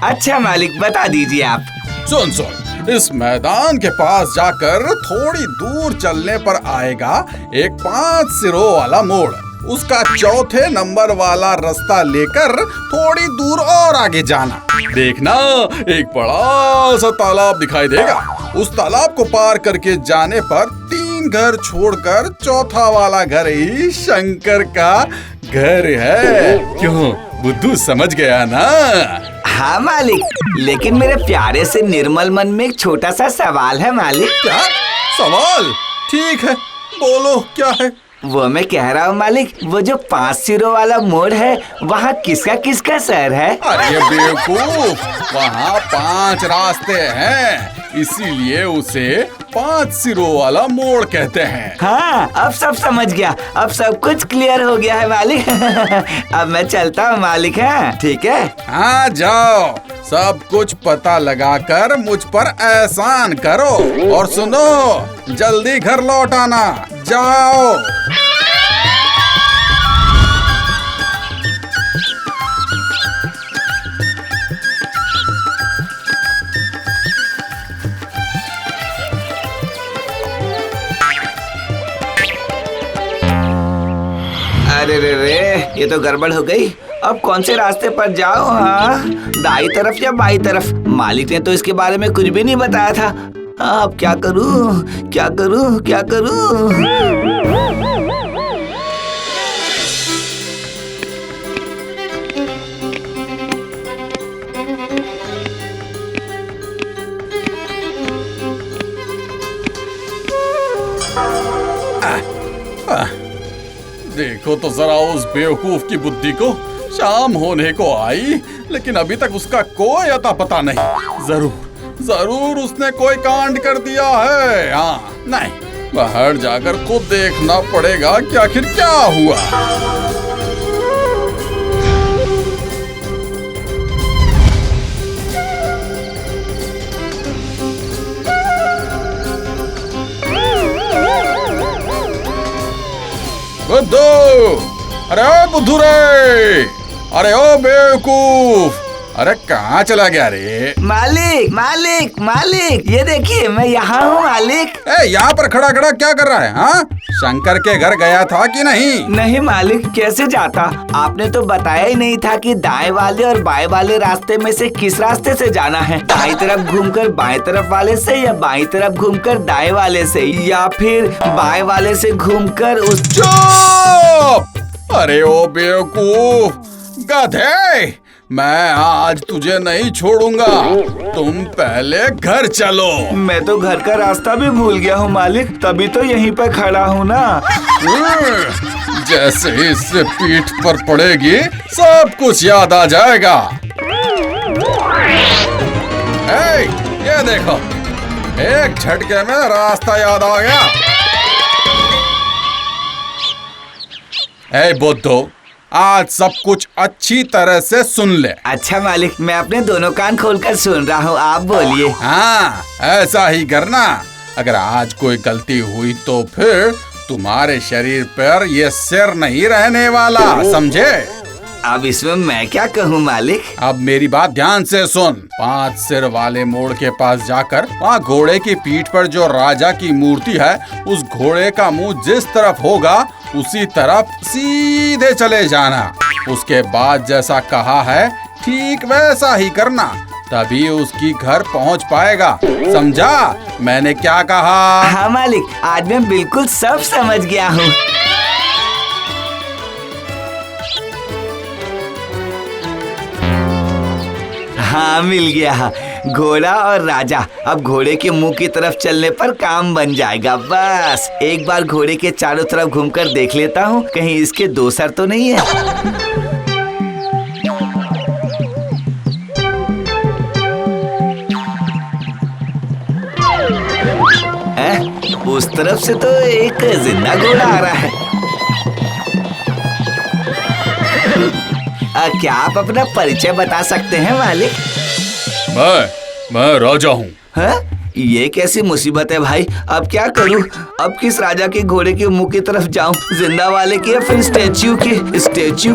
अच्छा मालिक, बता दीजिए आप। सुन सुन, इस मैदान के पास जाकर थोड़ी दूर चलने पर आएगा एक 5 सिरों वाला मोड़। उसका चौथे नंबर वाला रास्ता लेकर थोड़ी दूर और आगे जाना। देखना, एक बड़ा सा तालाब दिखाई देगा। उस तालाब को पार करके जाने पर 3 घर छोड़कर चौथा वाला घर ही शंकर का घर है। क्यों बुद्धू, समझ गया ना? हाँ मालिक, लेकिन मेरे प्यारे से निर्मल मन में एक छोटा सा सवाल है मालिक। क्या सवाल? ठीक है, बोलो क्या है? वो मैं कह रहा हूँ मालिक, वो जो 5 सिरों वाला मोड़ है, वहाँ किसका किसका शहर है? अरे बेवकूफ, वहाँ 5 रास्ते हैं, इसीलिए उसे 5 सिरों वाला मोड़ कहते हैं। हाँ, अब सब समझ गया, अब सब कुछ क्लियर हो गया है मालिक। अब मैं चलता हूँ मालिक। है ठीक है। हाँ जाओ, सब कुछ पता लगाकर मुझ पर एहसान करो, और सुनो, जल्दी घर लौट आना। जाओ। अरे रे रे, ये तो गड़बड़ हो गई। अब कौन से रास्ते पर जाओ? हाँ, दाई तरफ या बाई तरफ? मालिक ने तो इसके बारे में कुछ भी नहीं बताया था। हाँ, अब क्या करूँ, क्या करूँ, क्या करूँ? देखो तो जरा उस बेवकूफ की बुद्धि को, शाम होने को आई लेकिन अभी तक उसका कोई अता पता नहीं। जरूर उसने कोई कांड कर दिया है। हाँ, नहीं, बाहर जाकर खुद देखना पड़ेगा कि आखिर क्या हुआ। बुद्धू, अरे ओ बुद्धू रे, अरे ओ बेवकूफ, अरे कहाँ चला गया रे? मालिक मालिक मालिक, ये देखिए मैं यहाँ हूँ मालिक। यहाँ पर खड़ा खड़ा क्या कर रहा है? हाँ, शंकर के घर गया था कि नहीं? नहीं मालिक, कैसे जाता? आपने तो बताया ही नहीं था कि दाएं वाले और बाएं वाले रास्ते में से किस रास्ते से जाना है। दाएं तरफ घूमकर बाएं तरफ वाले से, या बाएं तरफ घूमकर दाएं वाले से, या फिर बाएं वाले से घूमकर उस। चुप! अरे ओ बेवकूफ, गधे, मैं आज तुझे नहीं छोड़ूंगा। तुम पहले घर चलो। मैं तो घर का रास्ता भी भूल गया हूँ मालिक, तभी तो यहीं पर खड़ा हूँ ना। जैसे ही इससे पीठ पर पड़ेगी सब कुछ याद आ जाएगा। ये देखो, एक झटके में रास्ता याद आ गया। बुद्धू, आज सब कुछ अच्छी तरह से सुन ले। अच्छा मालिक, मैं अपने दोनों कान खोलकर सुन रहा हूँ, आप बोलिए। हाँ, ऐसा ही करना। अगर आज कोई गलती हुई तो फिर तुम्हारे शरीर पर ये सिर नहीं रहने वाला, समझे? अब इसमें मैं क्या कहूँ मालिक? अब मेरी बात ध्यान से सुन। 5 सिर वाले मोड़ के पास जाकर वहाँ घोड़े की पीठ पर जो राजा की मूर्ति है, उस घोड़े का मुंह जिस तरफ होगा उसी तरफ सीधे चले जाना। उसके बाद जैसा कहा है ठीक वैसा ही करना, तभी उसकी घर पहुँच पाएगा। समझा मैंने क्या कहा? हाँ मालिक, आज मैं बिल्कुल सब समझ गया हूँ। हाँ मिल गया। घोड़ा और राजा अब घोड़े के मुंह की तरफ चलने पर काम बन जाएगा। बस एक बार घोड़े के चारों तरफ घूमकर देख लेता हूँ, कहीं इसके 2 सर तो नहीं है। उस तरफ से तो एक जिंदा घोड़ा आ रहा है। क्या आप अपना परिचय बता सकते हैं मालिक? मैं राजा हूँ। ये कैसी मुसीबत है भाई, अब क्या करूँ? अब किस राजा के घोड़े के मुंह की तरफ जाऊँ? जिंदा वाले के या फिर स्टैच्यू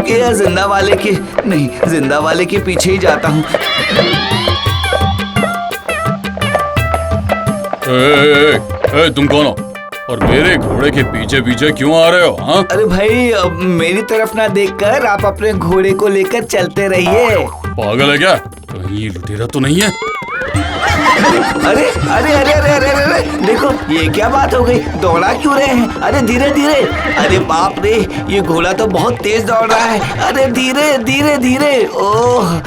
के या जिंदा वाले के? नहीं, जिंदा वाले के पीछे ही जाता हूँ। तुम कौन हो और मेरे घोड़े के पीछे पीछे क्यों आ रहे हो? हाँ? अरे भाई, मेरी तरफ ना देखकर आप अपने घोड़े को लेकर चलते रहिए। पागल है क्या? कहीं ये लुटेरा तो नहीं है? अरे अरे अरे अरे अरे अरे देखो, ये क्या बात हो गई? दौड़ा क्यों रहे हैं? अरे धीरे धीरे। अरे बाप रे, ये घोड़ा तो बहुत तेज दौड़ रहा है। अरे धीरे धीरे धीरे। ओह,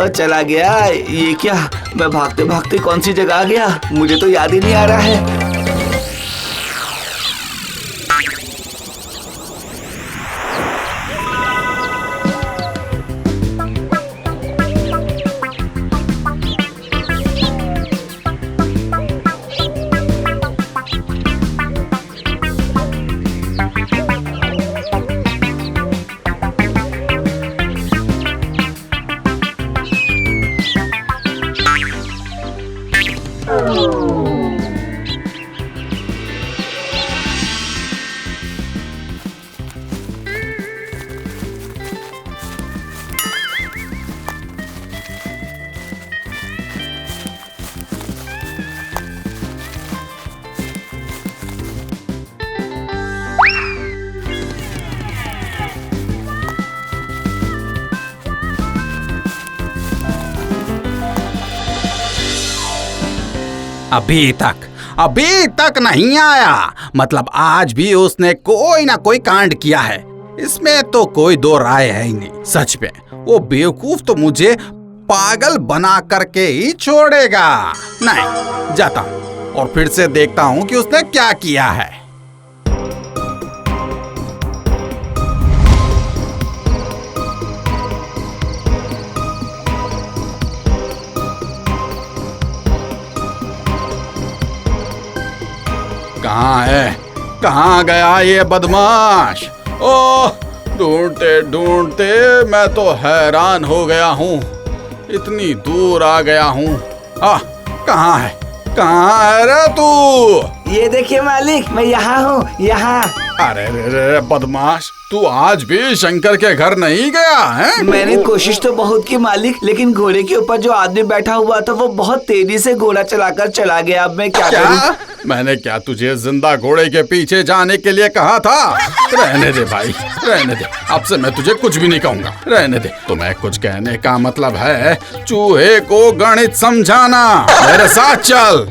चला गया। ये क्या, मैं भागते भागते कौन सी जगह आ गया? मुझे तो याद ही नहीं आ रहा है। अभी तक नहीं आया। मतलब आज भी उसने कोई ना कोई कांड किया है। इसमें तो कोई 2 राय है ही नहीं। सच में वो बेवकूफ तो मुझे पागल बना करके ही छोड़ेगा। नहीं, जाता हूँ और फिर से देखता हूँ कि उसने क्या किया है। कहाँ है? कहाँ गया ये बदमाश? ओह, ढूंढते ढूंढते मैं तो हैरान हो गया हूँ। इतनी दूर आ गया हूँ। कहाँ है? कहाँ है रे तू? ये देखिए मालिक, मैं यहाँ हूँ, यहाँ। अरे रे बदमाश, तू आज भी शंकर के घर नहीं गया है? मैंने कोशिश तो बहुत की मालिक, लेकिन घोड़े के ऊपर जो आदमी बैठा हुआ था वो बहुत तेजी से घोड़ा चलाकर चला गया। अब मैं क्या करूं? मैंने क्या तुझे जिंदा घोड़े के पीछे जाने के लिए कहा था? रहने दे भाई, रहने दे। अब से मैं तुझे कुछ भी नहीं कहूँगा। रहने दे। तुम्हें कुछ कहने का मतलब है चूहे को गणित समझाना। मेरे साथ चल।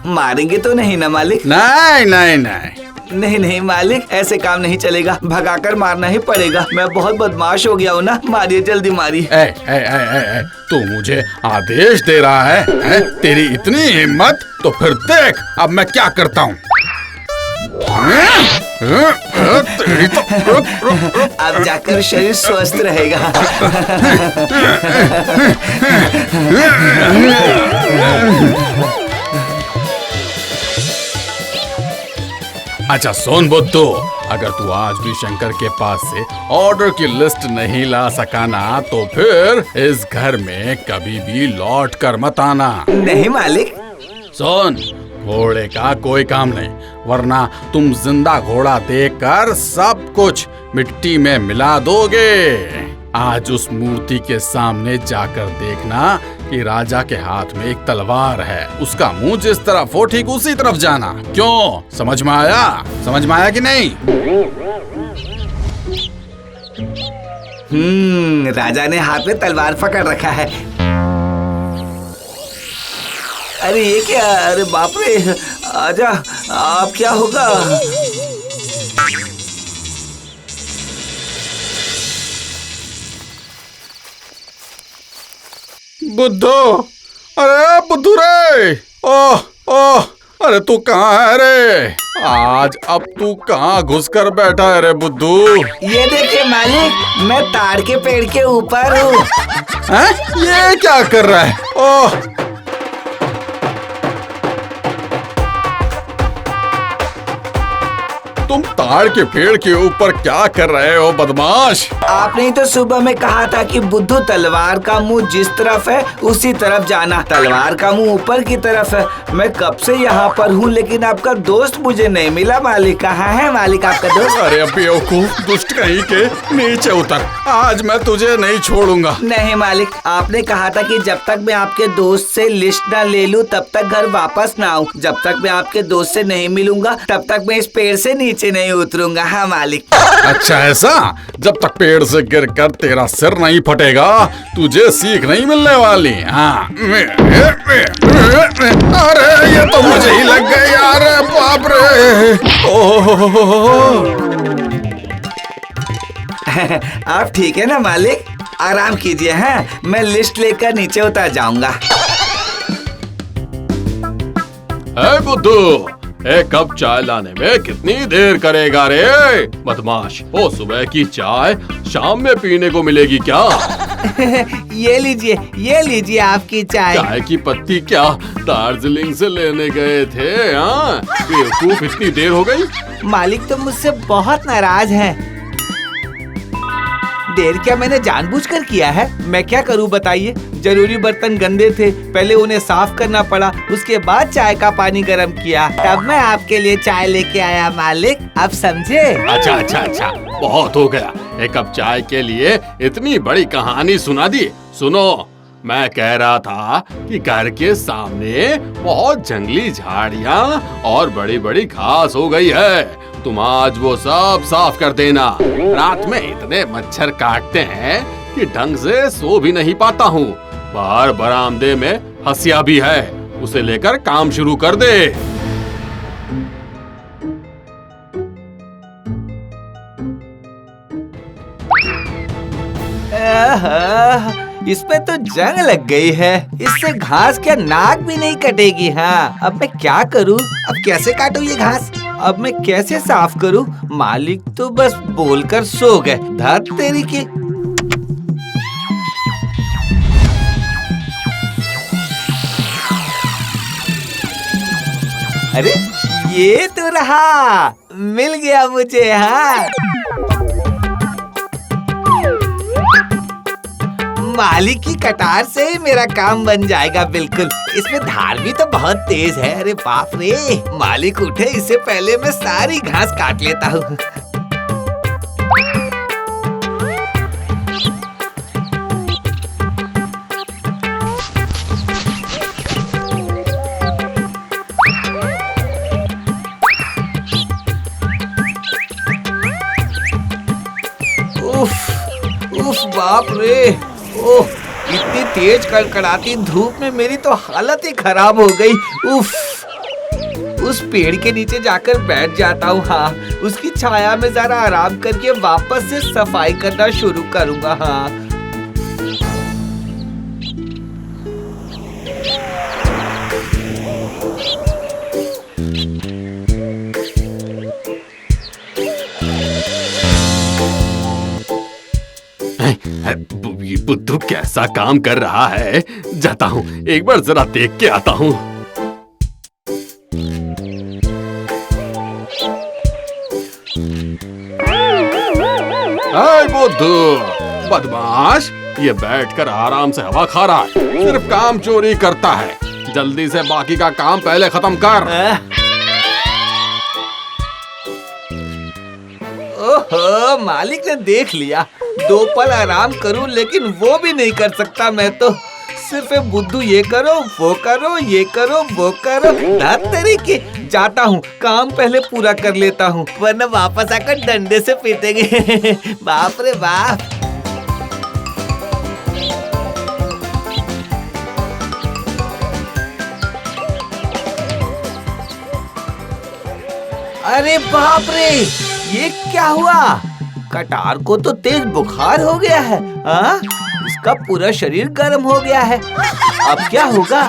मारेंगे तो नहीं ना मालिक? नहीं नहीं नहीं नहीं नहीं मालिक, ऐसे काम नहीं चलेगा। भगाकर मारना ही पड़ेगा। मैं बहुत बदमाश हो गया हूँ ना। मारिए, जल्दी मारिए। तू मुझे आदेश दे रहा है? तेरी इतनी हिम्मत? तो फिर देख अब मैं क्या करता हूँ। अब जाकर शरीर स्वस्थ रहेगा। अच्छा सुन बुद्धू, अगर तू आज भी शंकर के पास से ऑर्डर की लिस्ट नहीं ला सका ना, तो फिर इस घर में कभी भी लौट कर मत आना। नहीं मालिक। सुन, घोड़े का कोई काम नहीं, वरना तुम जिंदा घोड़ा देखकर सब कुछ मिट्टी में मिला दोगे। आज उस मूर्ति के सामने जाकर देखना कि राजा के हाथ में एक तलवार है, उसका मुंह जिस तरफ हो ठीक उसी तरफ जाना। क्यों, समझ में आया? समझ में आया कि नहीं? राजा ने हाथ में तलवार पकड़ रखा है। अरे ये क्या? अरे बाप रे, आजा, अब क्या होगा? बुद्धू, अरे बुद्धू रे, ओह ओह, अरे तू कहाँ है रे? आज अब तू कहाँ घुस कर बैठा है रे बुद्धू? ये देखिए मालिक, मैं ताड़ के पेड़ के ऊपर हूँ। ये क्या कर रहा है? ओह, तुम ताड़ के पेड़ के ऊपर क्या कर रहे हो बदमाश? आपने तो सुबह में कहा था कि बुद्धू तलवार का मुंह जिस तरफ है उसी तरफ जाना। तलवार का मुंह ऊपर की तरफ है। मैं कब से यहाँ पर हूँ, लेकिन आपका दोस्त मुझे नहीं मिला। मालिक कहाँ है? मालिक आपका दोस्त? अरे बेवकूफ, दुष्ट कहीं के, नीचे उतर, आज मैं तुझे नहीं छोड़ूंगा। नहीं मालिक, आपने कहा था कि जब तक मैं आपके दोस्त से लिस्ट न ले लूं तब तक घर वापस ना आऊं। जब तक मैं आपके दोस्त से नहीं मिलूंगा तब तक मैं इस पेड़ से नीचे नहीं उतरूंगा। हाँ मालिक। अच्छा ऐसा? जब तक पेड़ से गिरकर तेरा सिर नहीं फटेगा तुझे सीख नहीं मिलने वाली। हाँ, अरे ये तो मुझे ही लग गई यार, बाप रे। आप ठीक है ना मालिक? आराम कीजिए। हाँ, मैं लिस्ट लेकर नीचे उतर जाऊंगा। बुद्धू, एक कप चाय लाने में कितनी देर करेगा रे? बदमाश, वो सुबह की चाय शाम में पीने को मिलेगी क्या? ये लीजिए आपकी चाय। चाय की पत्ती क्या दार्जिलिंग से लेने गए थे? हाँ, बेवकूफ, इतनी देर हो गई। मालिक तो मुझसे बहुत नाराज है। देर क्या मैंने जानबूझकर किया है? मैं क्या करूं बताइए? जरूरी बर्तन गंदे थे, पहले उन्हें साफ करना पड़ा, उसके बाद चाय का पानी गर्म किया, तब मैं आपके लिए चाय लेके आया मालिक। आप समझे? अच्छा, बहुत हो गया। एक कप चाय के लिए इतनी बड़ी कहानी सुना दी। सुनो, मैं कह रहा था कि घर के सामने बहुत जंगली झाड़ियाँ और बड़ी बड़ी घास हो गई है। तुम आज वो सब साफ कर देना। रात में इतने मच्छर काटते हैं कि ढंग से सो भी नहीं पाता हूँ। बाहर बरामदे में हंसिया भी है, उसे लेकर काम शुरू कर दे। इसमें तो जंग लग गई है। इससे घास क्या नाक भी नहीं कटेगी। हाँ, अब मैं क्या करूँ? अब कैसे काटूं ये घास? अब मैं कैसे साफ करूँ? मालिक तो बस बोलकर सो गए। धत तेरी की। अरे ये तो रहा, मिल गया मुझे। हाँ, मालिक की कटार से ही मेरा काम बन जाएगा बिल्कुल। इसमें धार भी तो बहुत तेज है। अरे बाप रे, मालिक उठे इससे पहले मैं सारी घास काट लेता हूँ। उफ बाप रे, ओह, इतनी तेज कड़कड़ाती धूप में मेरी तो हालत ही खराब हो गई। उफ, उस पेड़ के नीचे जाकर बैठ जाता हूँ। हाँ, उसकी छाया में जरा आराम करके वापस से सफाई करना शुरू करूँगा। हाँ, बुद्धू कैसा काम कर रहा है? जाता हूँ, एक बार जरा देख के आता हूँ। बुद्धू, बदमाश, ये बैठकर आराम से हवा खा रहा है, सिर्फ काम चोरी करता है। जल्दी से बाकी का काम पहले खत्म कर। ओहो, मालिक ने देख लिया। 2 पल आराम करूं, लेकिन वो भी नहीं कर सकता मैं तो। सिर्फ बुद्धू ये करो, वो करो, ये करो, वो करो। ना तरीके, जाता हूँ, काम पहले पूरा कर लेता हूँ, वरना वापस आकर डंडे से पीटेंगे। बाप रे बाप। अरे बाप रे, ये क्या हुआ? कटार को तो तेज बुखार हो गया है। हाँ? इसका पूरा शरीर गर्म हो गया है। अब क्या होगा?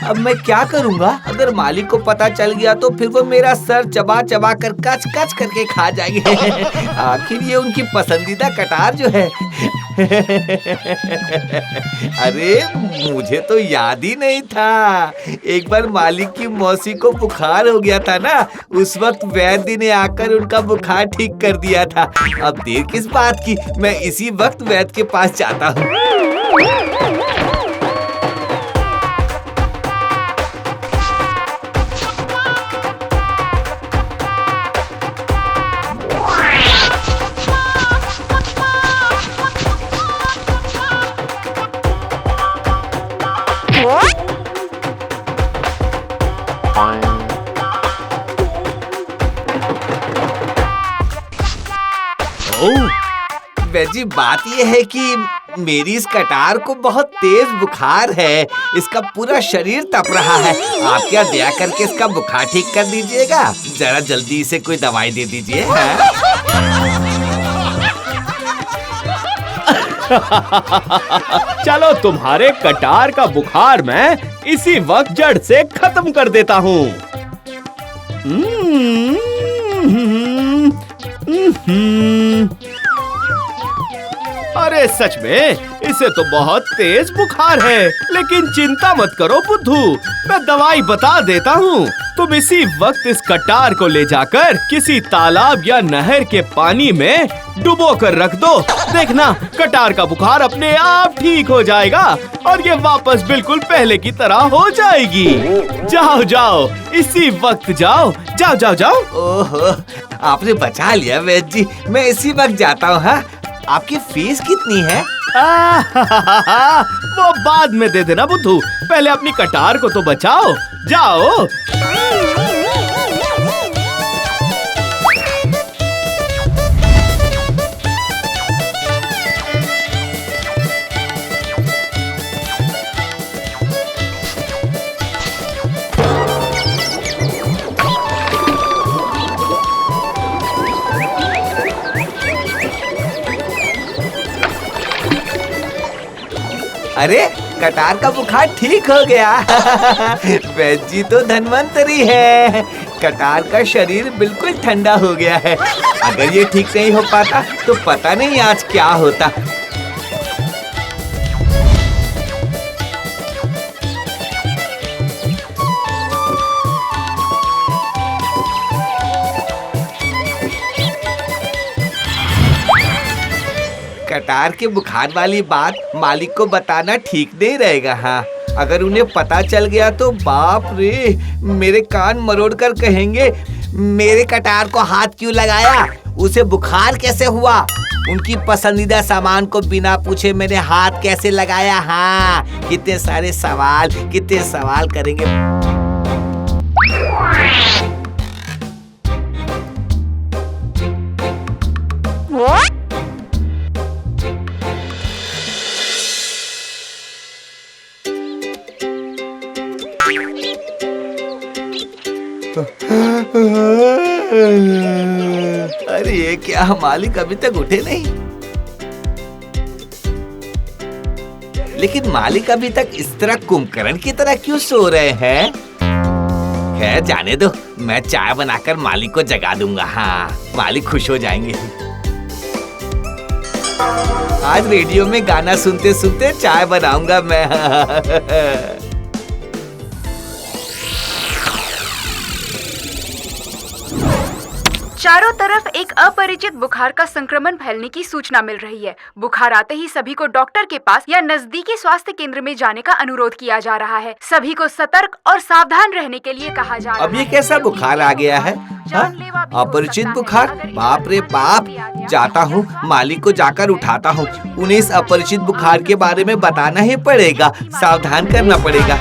अब मैं क्या करूँगा? अगर मालिक को पता चल गया तो फिर वो मेरा सर चबा चबा कर कच कच करके खा जाएंगे। आखिर ये उनकी पसंदीदा कटार जो है। अरे मुझे तो याद ही नहीं था। एक बार मालिक की मौसी को बुखार हो गया था ना, उस वक्त वैद्य ने आकर उनका बुखार ठीक कर दिया था। अब देर किस बात की, मैं इसी वक्त वैद्य के पास जाता हूँ। वैजी, बात यह है कि मेरी इस कटार को बहुत तेज बुखार है। इसका पूरा शरीर तप रहा है। आप क्या दया करके इसका बुखार ठीक कर दीजिएगा? जरा जल्दी इसे कोई दवाई दे दीजिए। चलो, तुम्हारे कटार का बुखार मैं इसी वक्त जड़ से खत्म कर देता हूँ। अरे सच में इसे तो बहुत तेज बुखार है, लेकिन चिंता मत करो बुद्धू, मैं दवाई बता देता हूँ। तुम इसी वक्त इस कटार को ले जाकर किसी तालाब या नहर के पानी में डुबो कर रख दो। देखना, कटार का बुखार अपने आप ठीक हो जाएगा और ये वापस बिल्कुल पहले की तरह हो जाएगी। जाओ जाओ, इसी वक्त जाओ, जाओ जाओ जाओ। ओहो, आपने बचा लिया वैद्य जी, मैं इसी वक्त जाता हूँ। हाँ, आपकी फीस कितनी है? वो बाद में दे देना बुद्धू, पहले अपनी कटार को तो बचाओ। जाओ। अरे, कटार का बुखार ठीक हो गया। वैद्य जी तो धन्वंतरी है। कटार का शरीर बिल्कुल ठंडा हो गया है। अगर ये ठीक नहीं हो पाता तो पता नहीं आज क्या होता। कटार के बुखार वाली बात मालिक को बताना ठीक नहीं रहेगा। हाँ, अगर उन्हें पता चल गया तो बाप रे, मेरे कान मरोड़ कर कहेंगे, मेरे कटार को हाथ क्यों लगाया? उसे बुखार कैसे हुआ? उनकी पसंदीदा सामान को बिना पूछे मैंने हाथ कैसे लगाया? हाँ, कितने सारे सवाल, कितने सवाल करेंगे। अरे ये क्या, मालिक अभी तक उठे नहीं? लेकिन मालिक अभी तक इस तरह कुंभकर्ण की तरह क्यों सो रहे हैं? खैर जाने दो, मैं चाय बनाकर मालिक को जगा दूंगा। हाँ, मालिक खुश हो जाएंगे। आज रेडियो में गाना सुनते सुनते चाय बनाऊंगा मैं। चारों तरफ एक अपरिचित बुखार का संक्रमण फैलने की सूचना मिल रही है। बुखार आते ही सभी को डॉक्टर के पास या नजदीकी स्वास्थ्य केंद्र में जाने का अनुरोध किया जा रहा है। सभी को सतर्क और सावधान रहने के लिए कहा जा रहा है। अब ये कैसा बुखार आ गया है? अपरिचित बुखार? बाप रे बाप! जाता हूँ, मालिक को जाकर उठाता हूँ। उन्हें इस अपरिचित बुखार के बारे में बताना ही पड़ेगा, सावधान करना पड़ेगा।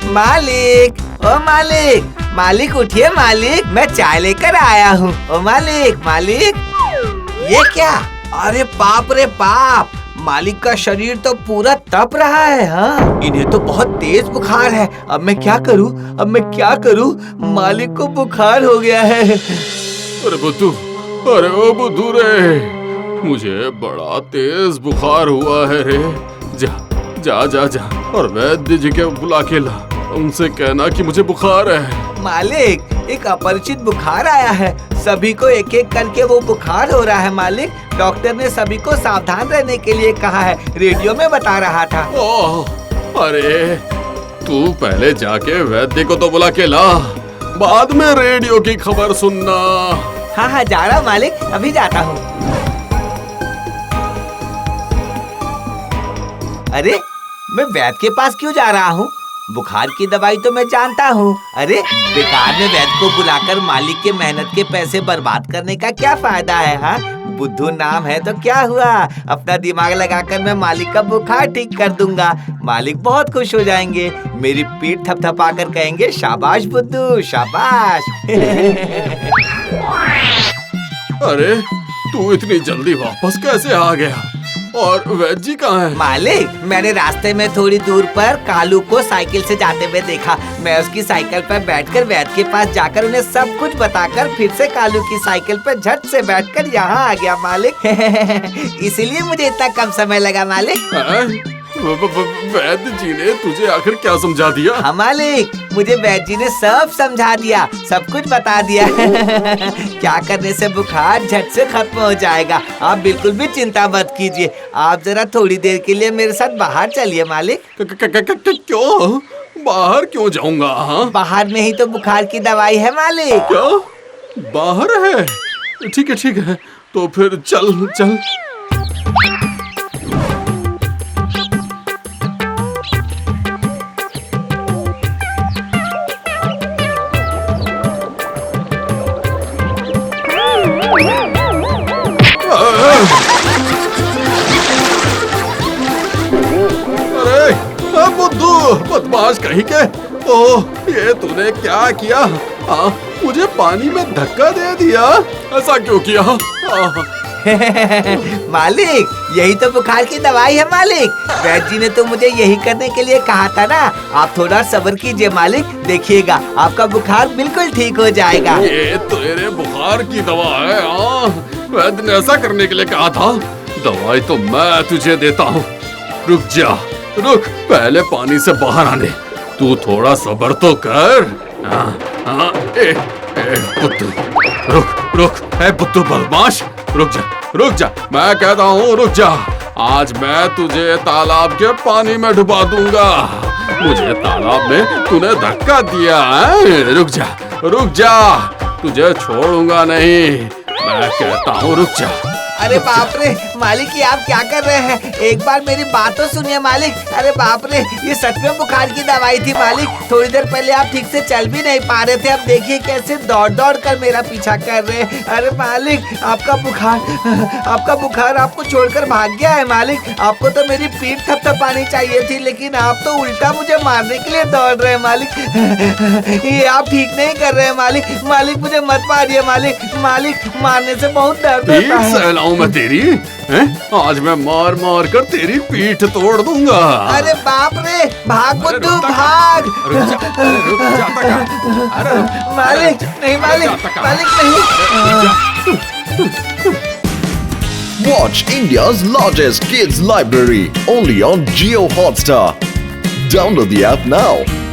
मालिक, ओ मालिक, मालिक उठिए मालिक, मैं चाय लेकर आया हूँ। ओ मालिक, मालिक, ये क्या? अरे बाप रे बाप! मालिक का शरीर तो पूरा तप रहा है। हाँ, इन्हें तो बहुत तेज बुखार है। अब मैं क्या करूँ? अब मैं क्या करूँ? मालिक को बुखार हो गया है। अरे बुद्धू, अरे ओ बुद्धू रे, मुझे बड़ा तेज बुखार हुआ है रे। जा जा जा जा और वैद्य जी के बुला के ला, उनसे कहना कि मुझे बुखार है। मालिक, एक अपरिचित बुखार आया है। सभी को एक एक करके वो बुखार हो रहा है मालिक। डॉक्टर ने सभी को सावधान रहने के लिए कहा है, रेडियो में बता रहा था। ओह, अरे तू पहले जाके वैद्य को तो बुला के ला, बाद में रेडियो की खबर सुनना। हाँ हाँ, जा रहा हूँ मालिक, अभी जाता हूँ। अरे, मैं वैद्य के पास क्यों जा रहा हूँ? बुखार की दवाई तो मैं जानता हूँ। अरे, बेकार में वैद्य को बुलाकर मालिक के मेहनत के पैसे बर्बाद करने का क्या फायदा है? हाँ, बुद्धू नाम है तो क्या हुआ? अपना दिमाग लगाकर मैं मालिक का बुखार ठीक कर दूंगा। मालिक बहुत खुश हो जाएंगे, मेरी पीठ थपथपा कर कहेंगे, शाबाश बुद्धू, शाबाश। अरे, तू इतनी जल्दी वापस कैसे आ गया? और वैद्य जी कहाँ है? मालिक, मैंने रास्ते में थोड़ी दूर पर कालू को साइकिल से जाते हुए देखा। मैं उसकी साइकिल पर बैठकर वैद्य के पास जाकर उन्हें सब कुछ बताकर फिर से कालू की साइकिल पर झट से बैठकर यहाँ आ गया मालिक। इसीलिए मुझे इतना कम समय लगा मालिक। वैद्य जी ने तुझे आखिर क्या समझा दिया? हाँ मालिक, मुझे वैद्य जी ने सब समझा दिया, सब कुछ बता दिया। क्या करने से बुखार झट से खत्म हो जाएगा। आप बिल्कुल भी चिंता मत कीजिए। आप जरा थोड़ी देर के लिए मेरे साथ बाहर चलिए मालिक। क्यों? बाहर क्यों जाऊंगा? हाँ? बाहर में ही तो बुखार की दवाई है मालिक। क्या? बाहर है? ठीक है, तो फिर चल चल। बुद्धू, बदमाश कहीं के! ओह, ये तूने क्या किया? मुझे पानी में धक्का दे दिया। ऐसा क्यों किया? मालिक, यही तो बुखार की दवाई है मालिक। वैद्य जी ने तो मुझे यही करने के लिए कहा था ना। आप थोड़ा सब्र कीजिए मालिक, देखिएगा आपका बुखार बिल्कुल ठीक हो जाएगा। ये तेरे बुखार की दवा है। वैद्य ने ऐसा करने के लिए कहा था। दवाई तो मैं तुझे देता हूँ। रुक जा, रुक, पहले पानी से बाहर आने। तू थोड़ा सब्र तो कर। बुद्धू, रुक, बुद्धू बदमाश, रुक जा, मैं कहता हूँ रुक जा। आज मैं तुझे तालाब के पानी में डुबा दूंगा। मुझे तालाब में तूने धक्का दिया है। रुक जा, तुझे छोड़ूंगा नहीं। मैं कहता हूँ रुक जा। अरे बाप रे मालिक, ये आप क्या कर रहे हैं? एक बार मेरी बात तो सुनिए मालिक। अरे बाप रे, ये सच में बुखार की दवाई थी मालिक। थोड़ी देर पहले आप ठीक से चल भी नहीं पा रहे थे, अब देखिए कैसे दौड़ दौड़ कर मेरा पीछा कर रहे हैं। अरे मालिक, आपका बुखार आपको छोड़कर भाग गया है मालिक। आपको तो मेरी पीठ थपथपानी चाहिए थी, लेकिन आप तो उल्टा मुझे मारने के लिए दौड़ रहे हैं मालिक। ये आप ठीक नहीं कर रहे हैं मालिक, मुझे मत मारिए मालिक, मारने से बहुत दर्द होता है। मैं तेरी आज मैं मार मार कर तेरी पीठ तोड़ दूंगा। अरे बाप रे, भाग बुद्धू भाग। मालिक नहीं। Watch India's largest kids library only on Jio Hotstar. Download the app now.